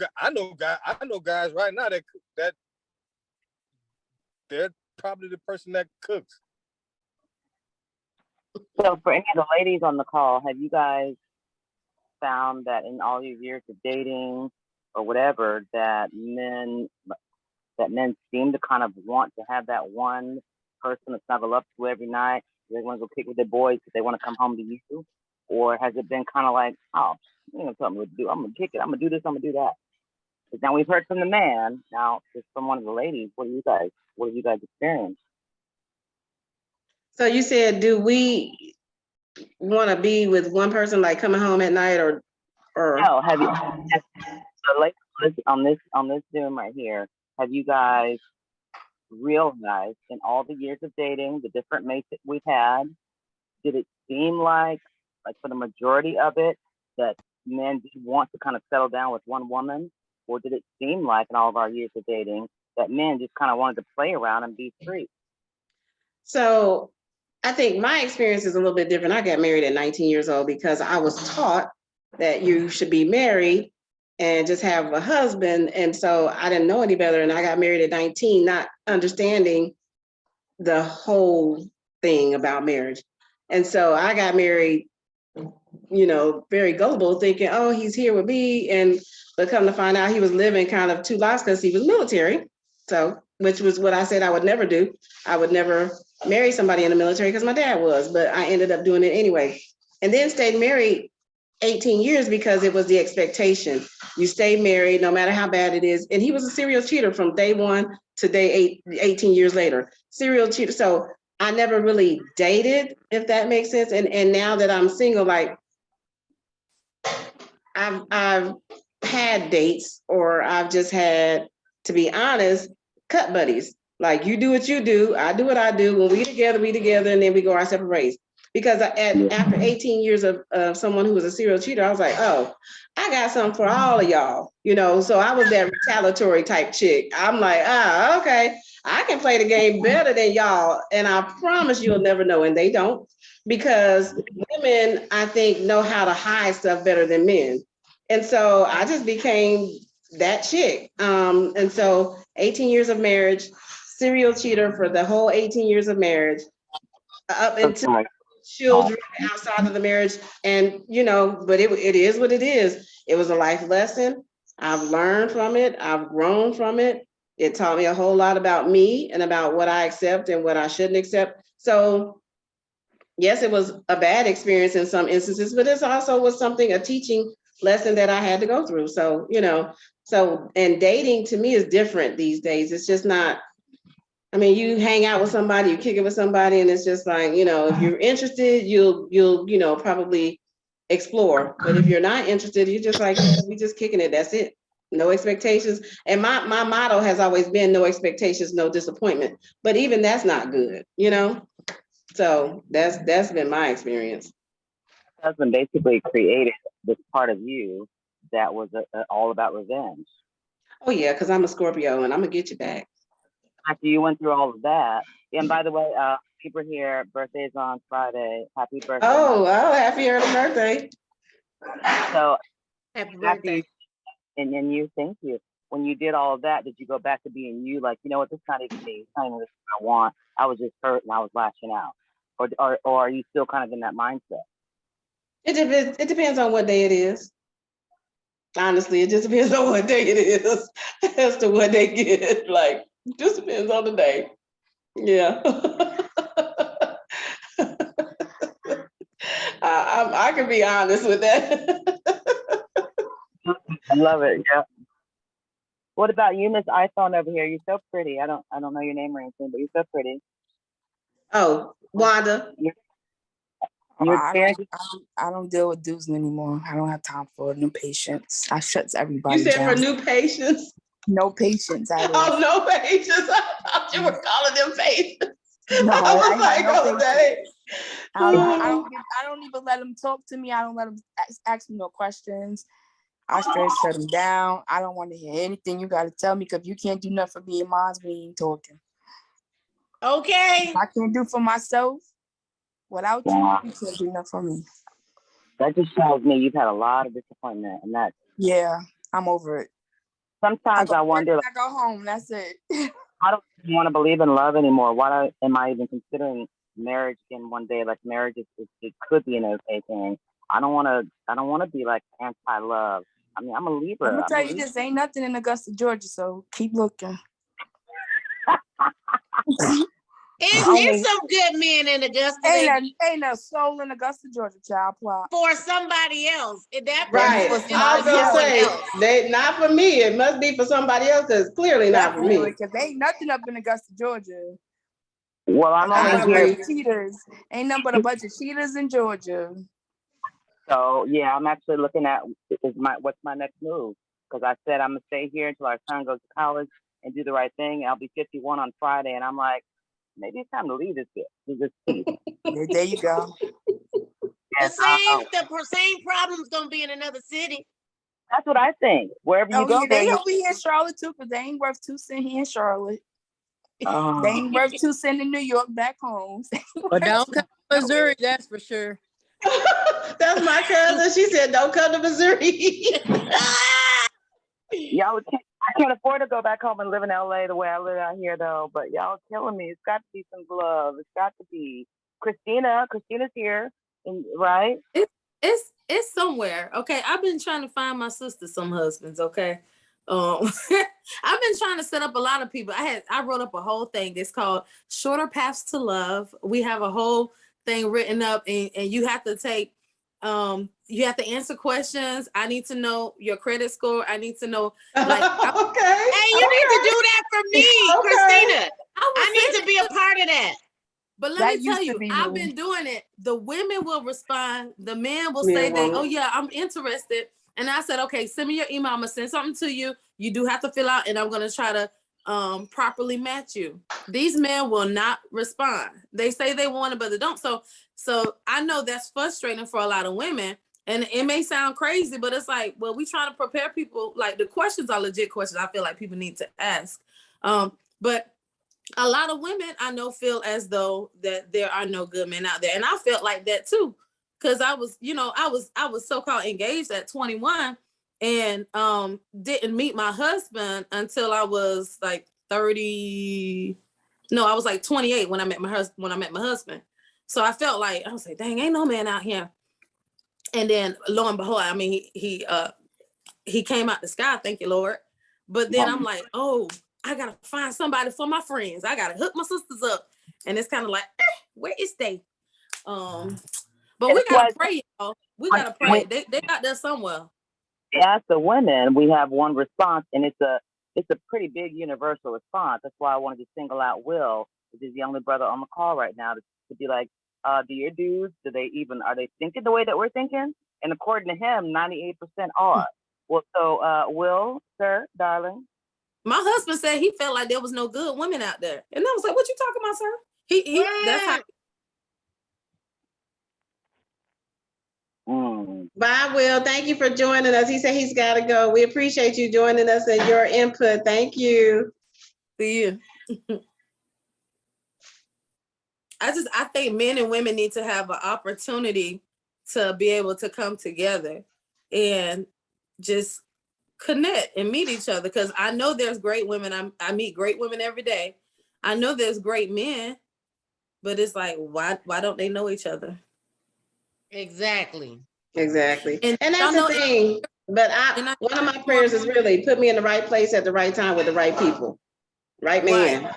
guys right now that they're probably the person that cooks. So for any of the ladies on the call, have you guys found that in all your years of dating or whatever, that men seem to kind of want to have that one person to snuggle up to every night? They want to go kick with their boys because they want to come home to you? Or has it been kind of like, oh, you know, tell me what to do. I'm gonna kick it. I'm gonna do this. I'm gonna do that. Because now we've heard from the man. Now just from one of the ladies. What have you guys experienced? So you said, do we want to be with one person, like coming home at night, or? No, have you? So ladies, on this Zoom right here, have you guys realized in all the years of dating, the different mates that we've had, did it seem like for the majority of it, that men do want to kind of settle down with one woman? or did it seem like in all of our years of dating that men just kind of wanted to play around and be free? So I think my experience is a little bit different. I got married at 19 years old because I was taught that you should be married and just have a husband. And so I didn't know any better. And I got married at 19, not understanding the whole thing about marriage. And so I got married, you know, very gullible, thinking, oh, he's here with me. But come to find out he was living kind of two lives because he was military. So, which was what I said I would never do. I would never marry somebody in the military because my dad was, but I ended up doing it anyway. And then stayed married 18 years because it was the expectation. You stay married no matter how bad it is. And he was a serial cheater from day one to day 18 years later. Serial cheater. So I never really dated, if that makes sense. And now that I'm single, like I've had dates, or I've just had, to be honest, cut buddies. Like, you do what you do, I do what I do. When we together, and then we go our separate ways. Because after 18 years of someone who was a serial cheater, I was like, oh, I got something for all of y'all, you know? So I was that retaliatory type chick. I'm like, okay, I can play the game better than y'all. And I promise you'll never know. And they don't, because women, I think, know how to hide stuff better than men. And so I just became that chick. And so 18 years of marriage, serial cheater for the whole 18 years of marriage, up until children outside of the marriage. And, you know, but it is what it is. It was a life lesson. I've learned from it. I've grown from it. It taught me a whole lot about me and about what I accept and what I shouldn't accept. So yes, it was a bad experience in some instances, but it also was a teaching lesson that I had to go through. So, you know, and dating to me is different these days. It's just not, I mean, you hang out with somebody, you kick it with somebody, and it's just like, you know, if you're interested, you'll, you know, probably explore. But if you're not interested, you're just like, we just kicking it. That's it. No expectations. And my motto has always been no expectations, no disappointment. But even that's not good, you know? So that's been my experience. Husband basically created this part of you that was all about revenge. Oh yeah, because I'm a Scorpio and I'm gonna get you back. After you went through all of that, and by the way, people here, birthday's on Friday. Happy birthday! Oh, happy early birthday! So happy birthday! And you, thank you. When you did all of that, did you go back to being you? Like, you know what, this is not even me. It's not even what I want. I was just hurt and I was lashing out. Or are you still kind of in that mindset? It depends on what day it is. Honestly, it just depends on what day it is as to what they get. Like, just depends on the day. Yeah. I can be honest with that. I love it. Yeah. What about you, Miss iPhone over here? You're so pretty. I don't know your name or anything, but you're so pretty. Oh, Wanda. I don't deal with dudes anymore. I don't have time for new patience. I shuts everybody You said down. for new patients? No patience. Oh, no patience. I thought you were calling them patients. No, I was like, no patience. I don't even let them talk to me. I don't let them ask me no questions. I straight shut them down. I don't want to hear anything you got to tell me, because you can't do nothing for me and mine. We ain't talking. Okay. I can't do for myself. Without you, you can't do nothing for me. That just shows me you've had a lot of disappointment, and that. Yeah, I'm over it. Sometimes I wonder. I go home. That's it. I don't want to believe in love anymore. Why am I even considering marriage again one day? Like, marriage it could be an okay thing. I don't want to be like anti-love. I mean, I'm a Libra. I'm gonna tell you this: ain't nothing in Augusta, Georgia. So keep looking. It's some good men in Augusta. Ain't a soul in Augusta, Georgia, child. For somebody else. Right. I was gonna say, not for me. It must be for somebody else. Because clearly not for me. Because ain't nothing up in Augusta, Georgia. Well, I'm only here. Cheaters. Ain't nothing but a bunch of cheaters in Georgia. So yeah, I'm actually looking at what's my next move, because I said I'm gonna stay here until our son goes to college and do the right thing. I'll be 51 on Friday, and I'm like, maybe it's time to leave this kid. There you go. The same problem's gonna be in another city. That's what I think. Wherever you Oh, go, yeah, there they you over here in Charlotte too, because they ain't worth 2 cents here in Charlotte. They Oh. ain't worth 2 cents in New York back home. But don't come to Missouri, that's for sure. That's my cousin. She said, "Don't come to Missouri." Y'all, I can't afford to go back home and live in LA the way I live out here, though. But y'all killing me. It's got to be some love. It's got to be. Christina's here, right? It's somewhere. Okay, I've been trying to find my sister some husbands. Okay, I've been trying to set up a lot of people. I wrote up a whole thing. It's called Shorter Paths to Love. We have a whole thing written up, and you have to take. You have to answer questions. I need to know your credit score. I need to know, like, okay. Hey, you need to do that for me, Okay. Christina. I need to be a part of that. But let That me tell used to you, be I've me. been doing it. The women will respond. The men will Men say won't. oh yeah, I'm interested. And I said, okay, send me your email. I'm gonna send something to you. You do have to fill out, and I'm gonna try to properly match you. These men will not respond. They say they want it, but they don't. So I know that's frustrating for a lot of women. And it may sound crazy, but it's like, well, we trying to prepare people. Like, the questions are legit questions I feel like people need to ask. But a lot of women I know feel as though that there are no good men out there. And I felt like that too. Cause I was so-called engaged at 21 and didn't meet my husband until I was like 30. No, I was like 28 when I met my husband. So I felt like, I was like, dang, ain't no man out here. And then lo and behold, I mean, he came out the sky, thank you, Lord. But then I'm like, oh, I gotta find somebody for my friends. I gotta hook my sisters up. And it's kind of like, where is they? But we gotta pray, y'all. We gotta pray. They got there somewhere. As the women, we have one response, and it's a pretty big universal response. That's why I wanted to single out Will, which is the only brother on the call right now, to be like, do your dudes, are they thinking the way that we're thinking? And according to him, 98% are. Well, so Will, sir, darling. My husband said he felt like there was no good women out there. And I was like, what you talking about, sir? That's how. Bye, Will. Thank you for joining us. He said he's got to go. We appreciate you joining us and your input. Thank you. See you. I think men and women need to have an opportunity to be able to come together and just connect and meet each other. Because I know there's great women. I meet great women every day. I know there's great men, but it's like, why don't they know each other? Exactly. And that's the thing. But one of my prayers is really put me in the right place at the right time with the right people. Right man. Right.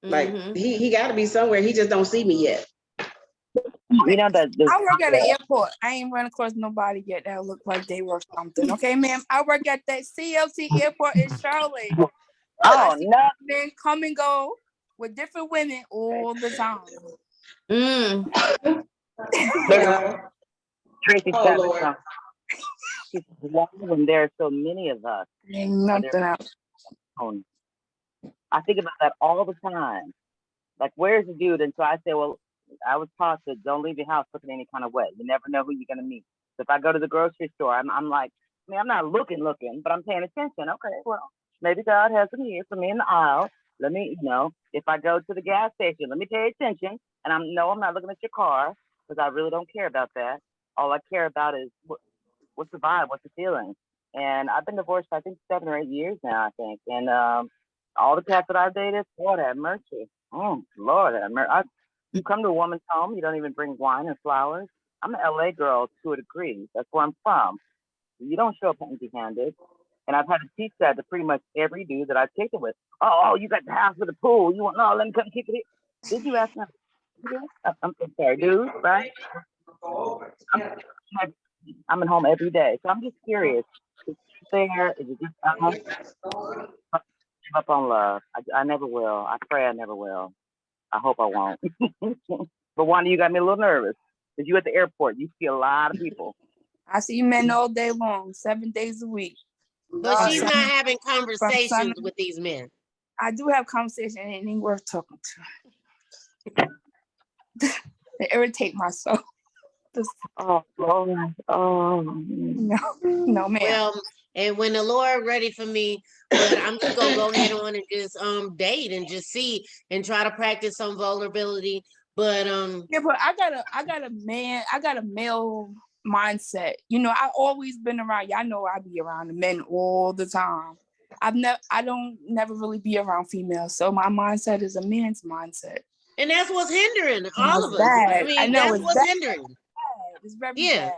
Like he got to be somewhere. He just don't see me yet. You know that I work at an airport. I ain't run across nobody yet that look like they were something. Okay, ma'am. I work at that CLT airport in Charlotte. Oh no! Men come and go with different women all the time. Tracy when there are so many of us. Ain't nothing else. I think about that all the time. Like, where's the dude? And so I say, well, I was taught to don't leave your house looking any kind of way. You never know who you're gonna meet. So if I go to the grocery store, I'm like, I mean, I'm not looking, but I'm paying attention. Okay, well, maybe God has them here for me in the aisle. Let me, if I go to the gas station, let me pay attention. And I'm not looking at your car because I really don't care about that. All I care about is what's the vibe, what's the feeling. And I've been divorced, I think, 7 or 8 years now, I think. And all the cats that I've dated, Lord have mercy. Lord have mercy. You come to a woman's home, you don't even bring wine and flowers. I'm an LA girl to a degree. That's where I'm from. You don't show up empty-handed. And I've had to teach that to pretty much every dude that I've taken with. Oh, you got the house with a pool. You want, no, let me come kick it here. Did you ask me? I'm sorry, dude, right? I'm at home every day. So I'm just curious. Is it there? Is it just give up on love? I never will. I pray I never will. I hope I won't. But Wanda, you got me a little nervous. Because you at the airport, you see a lot of people. I see men all day long, 7 days a week. But she's not having conversations with these men. I do have conversations, and it ain't worth talking to. They irritate my soul. Oh, Lord. Oh, No, ma'am. Well, and when the Lord ready for me, but I'm just gonna go ahead on and just date and just see and try to practice some vulnerability. But Yeah, but I got a male mindset. You know, I always been around. Y'all know I be around the men all the time. I don't never really be around females, so my mindset is a man's mindset. and that's what's hindering all of It's us. bad. I mean, I know that's it's what's bad. hindering. It's very Yeah.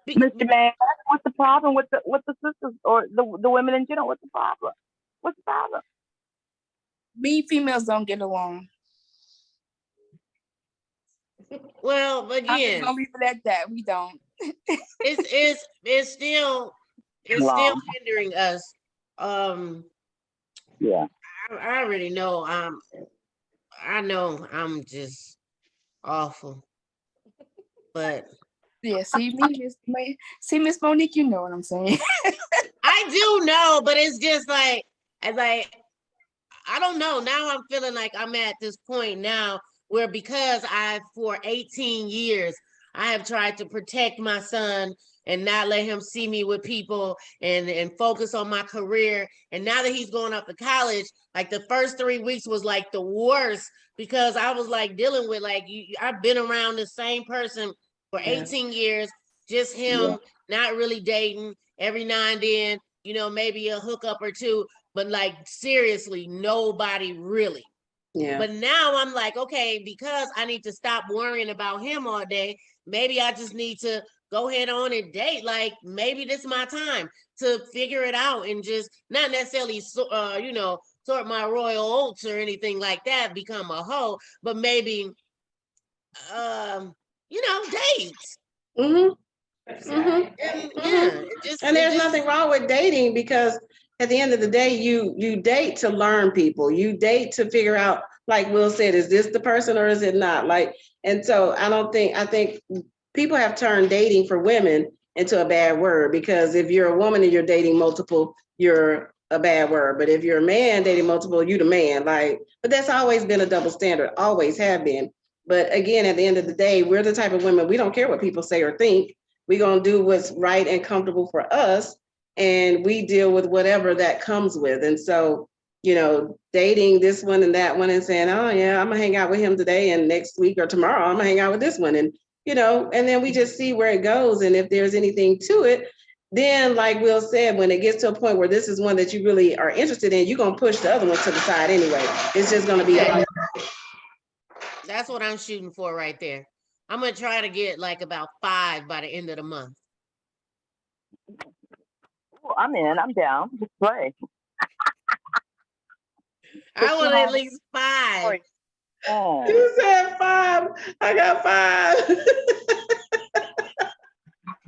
bad. Mr. Man, what's the problem with the sisters or the women in general? What's the problem? What's the problem? Me females don't get along. Well, but I'm just again, gonna leave it at that. We don't. it's still Long. hindering us. Yeah. I already know. I know I'm just awful, but Yeah, see Miss Monique, you know what I'm saying. I do know. But it's just like I don't know. Now I'm feeling like I'm at this point now where because for 18 years, I have tried to protect my son and not let him see me with people and focus on my career. And now that he's going off to college, like the first 3 weeks was like the worst because I was like dealing with like, I've been around the same person for 18 years, just him, not really dating every now and then, maybe a hookup or two. But like seriously, nobody really. Yeah. But now I'm like, okay, because I need to stop worrying about him all day, maybe I just need to go ahead on and date. Like maybe this is my time to figure it out and just not necessarily, sort my royal oats or anything like that, become a hoe, but maybe, date. Mm-hmm. Yeah, And there's nothing wrong with dating because at the end of the day, you date to learn people. You date to figure out, like Will said, is this the person or is it not? Like, and so I think people have turned dating for women into a bad word because if you're a woman and you're dating multiple, you're a bad word. But if you're a man dating multiple, you the man. Like, but that's always been a double standard, always have been. But again, at the end of the day, we're the type of women, we don't care what people say or think. We're going to do what's right and comfortable for us. And we deal with whatever that comes with. And so, dating this one and that one and saying, oh yeah, I'm gonna hang out with him today and next week or tomorrow, I'm gonna hang out with this one. And, and then we just see where it goes. And if there's anything to it, then like Will said, when it gets to a point where this is one that you really are interested in, you're going to push the other one to the side anyway. It's just going to be like, that's what I'm shooting for right there. I'm going to try to get like about 5 by the end of the month. Well, I'm in. I'm down. Just play. I want at least 5. Oh. You said 5. I got 5.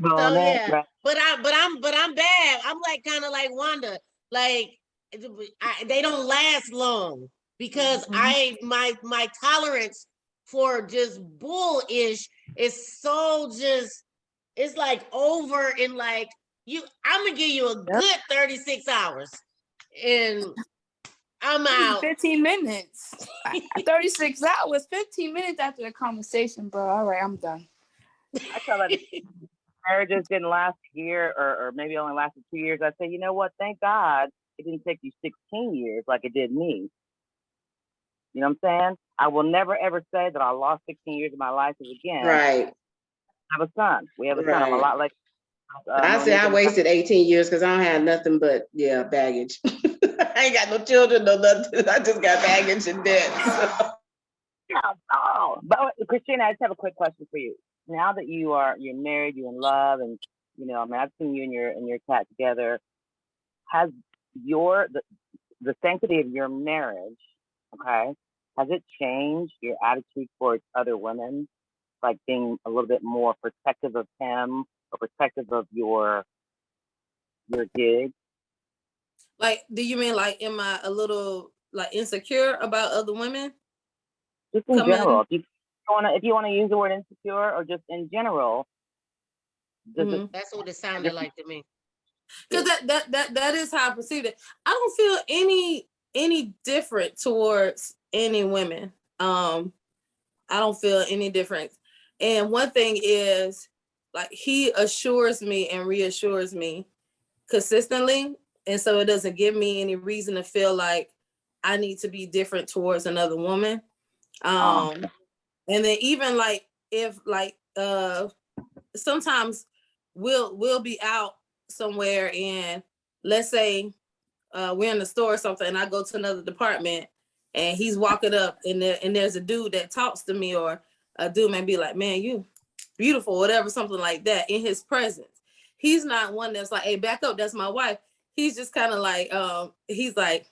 So yeah, but I'm bad. I'm like kind of like Wanda. Like they don't last long because my tolerance for just bullish is so just, it's like over in like I'm gonna give you a good 36 hours and I'm out. 15 minutes. 36 hours, 15 minutes after the conversation, bro. All right, I'm done. I tell that marriages didn't last a year or maybe only lasted 2 years. I say, you know what? Thank God it didn't take you 16 years like it did me. You know what I'm saying? I will never, ever say that I lost 16 years of my life again. Right. I have a son. We have a son. I'm a lot like. I say I wasted 18 years because I don't have nothing but, baggage. I ain't got no children, no nothing. I just got baggage and debt. So. Yeah, oh. But Christina, I just have a quick question for you. Now that you're married, you're in love, and I've seen you and your cat together. Has the sanctity of your marriage, okay, has it changed your attitude towards other women, like being a little bit more protective of him or protective of your gig? Like, do you mean like, am I a little like insecure about other women? Just in general, if you want to use the word insecure or just in general. That's what it sounded like to me. Because that is how I perceive it. I don't feel any different towards any women. I don't feel any difference. And one thing is, like, he assures me and reassures me consistently. And so it doesn't give me any reason to feel like I need to be different towards another woman. And then even like, if like, sometimes we'll be out somewhere, and let's say we're in the store or something, and I go to another department, and he's walking up, and there's a dude that talks to me, or a dude may be like, man, you beautiful, whatever, something like that, in his presence. He's not one that's like, hey, back up, that's my wife. He's just kind of like, he's like,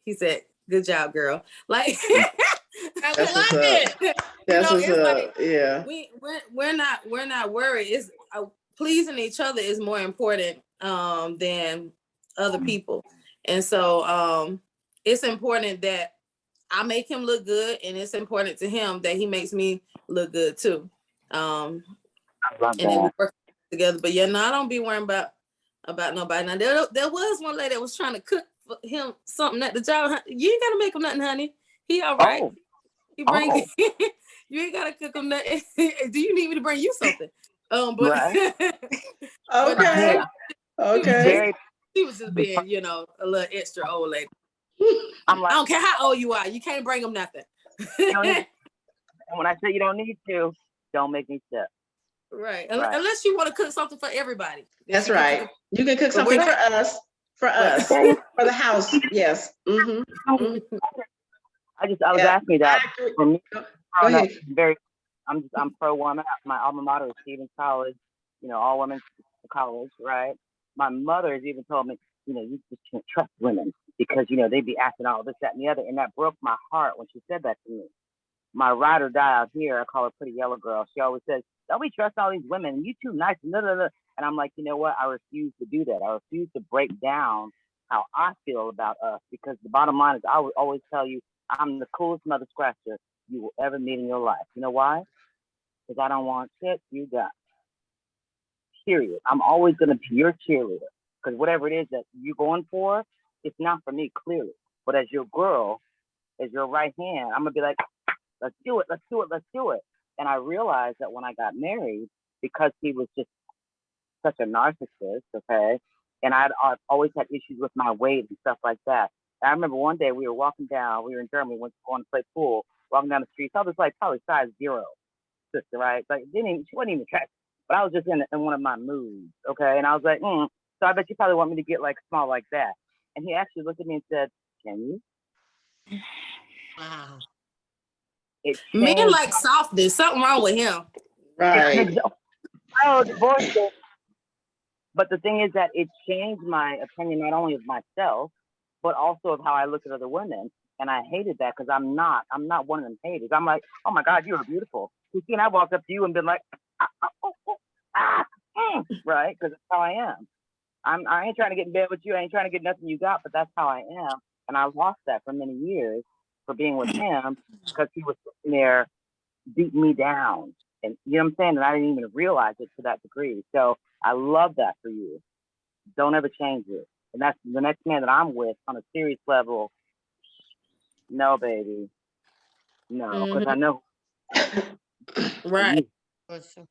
he said, good job, girl. Like, I That's like what's it. up. That's what's it's up. like, Yeah. we're not worried. It's pleasing each other is more important than other people. And so it's important that I make him look good, and it's important to him that he makes me look good too. And then we work together. But yeah, no, I don't be worrying about nobody. Now there was one lady that was trying to cook for him something at the job. You ain't gotta make him nothing, honey. He all right. He bring you ain't gotta cook him nothing. Do you need me to bring you something? But Right. Okay. Okay. He was just being, a little extra old lady. I'm like, I don't care how old you are, you can't bring him nothing. and when I say you don't need to, don't make me sick. Right. Unless you want to cook something for everybody. That's right. You can cook something for us, for the house. Yes. Mm-hmm. Mm-hmm. I was asking you that. For me, Go ahead. I'm pro woman. My alma mater is Stevens College, all women's college, right? My mother has even told me, you just can't trust women because, they be asking all this, that, and the other. And that broke my heart when she said that to me. My ride or die out here, I call her Pretty Yellow Girl. She always says, don't we trust all these women? You too nice. Blah, blah, blah. And I'm like, you know what? I refuse to do that. I refuse to break down how I feel about us, because the bottom line is I would always tell you, I'm the coolest mother scratcher you will ever meet in your life. You know why? Because I don't want shit you got. Period. I'm always going to be your cheerleader, because whatever it is that you're going for, it's not for me, clearly. But as your girl, as your right hand, I'm going to be like, let's do it, let's do it, let's do it. And I realized that when I got married, because he was just such a narcissist, okay, and I'd always had issues with my weight and stuff like that. And I remember one day we were walking down, we were in Germany, went to go and play pool, walking down the street, saw this like probably size 0 sister, right? Like she wasn't even attractive, but I was just in one of my moods, okay? And I was like, so I bet you probably want me to get like small like that. And he actually looked at me and said, can you? Wow. Men like softness. Something wrong with him. Right. Oh, divorce. But the thing is that it changed my opinion not only of myself, but also of how I look at other women. And I hated that because I'm not one of them haters. I'm like, oh my God, you're beautiful. You see, and I walked up to you and been like, right? Because that's how I am. I ain't trying to get in bed with you. I ain't trying to get nothing you got, but that's how I am. And I lost that for many years for being with him, because he was sitting there beating me down. And you know what I'm saying? And I didn't even realize it to that degree. So I love that for you. Don't ever change it. And that's the next man that I'm with on a serious level. No, baby. No, because I know. Right. So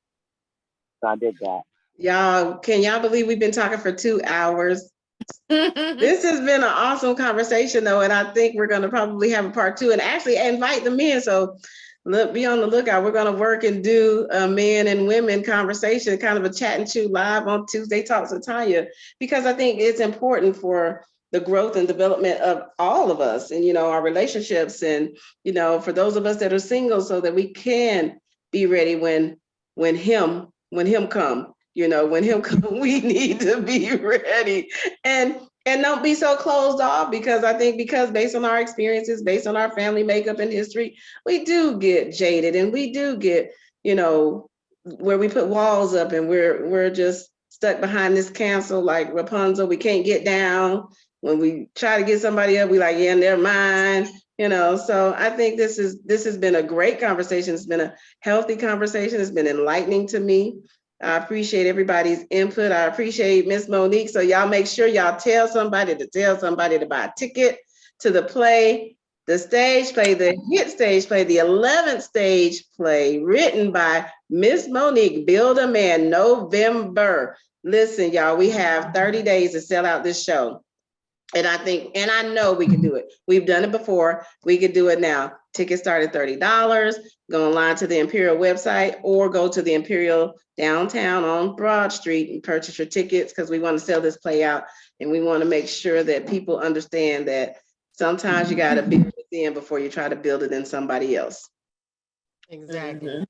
I did that. Y'all, can y'all believe we've been talking for 2 hours? This has been an awesome conversation, though, and I think we're going to probably have a part 2 and actually invite them in. So be on the lookout. We're going to work and do a men and women conversation, kind of a chat and chew live on Tuesday Talks with Tonia, because I think it's important for the growth and development of all of us and, our relationships, and, for those of us that are single, so that we can be ready when him come. When him come, we need to be ready and don't be so closed off, because I think based on our experiences, based on our family makeup and history, we do get jaded, and we do get, where we put walls up and we're just stuck behind this castle like Rapunzel. We can't get down. When we try to get somebody up, we like, yeah, never mind. So I think this has been a great conversation. It's been a healthy conversation. It's been enlightening to me. I appreciate everybody's input. I appreciate Miss Monique. So y'all make sure y'all tell somebody to buy a ticket to the play the stage play, the hit stage play, the 11th stage play, written by Miss Monique, Build a Man, November. Listen, y'all, we have 30 days to sell out this show. And I think, and I know we can do it. We've done it before. We could do it now. Tickets start at $30. Go online to the Imperial website or go to the Imperial downtown on Broad Street and purchase your tickets, because we want to sell this play out. And we want to make sure that people understand that sometimes you got to build it in before you try to build it in somebody else. Exactly.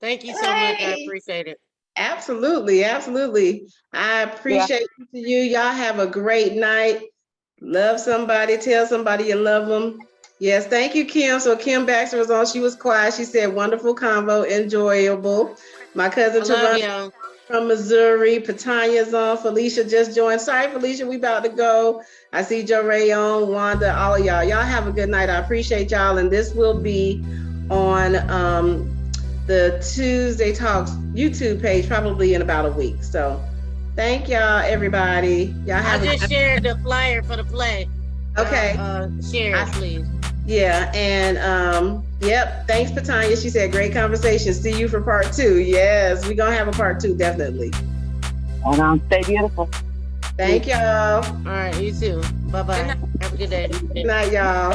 Thank you so much. I appreciate it. Absolutely. Absolutely. I appreciate you. Y'all have a great night. Love somebody. Tell somebody you love them. Yes. Thank you, Kim. So Kim Baxter was on. She was quiet. She said, wonderful convo, enjoyable. My cousin Taron from Missouri. Patanya's on. Felicia just joined. Sorry, Felicia, we about to go. I see Joe Ray on, Wanda, all of y'all. Y'all have a good night. I appreciate y'all. And this will be on the Tuesday Talks YouTube page probably in about a week. So thank y'all, everybody. Y'all have I just shared the flyer for the play. Okay. Share it, please. Yeah, and yep, thanks, Patanya. She said, great conversation. See you for part 2. Yes, we're gonna have a part 2, definitely. And stay beautiful. Thank y'all. All right, you too. Bye-bye. Have a good day. Good night, y'all.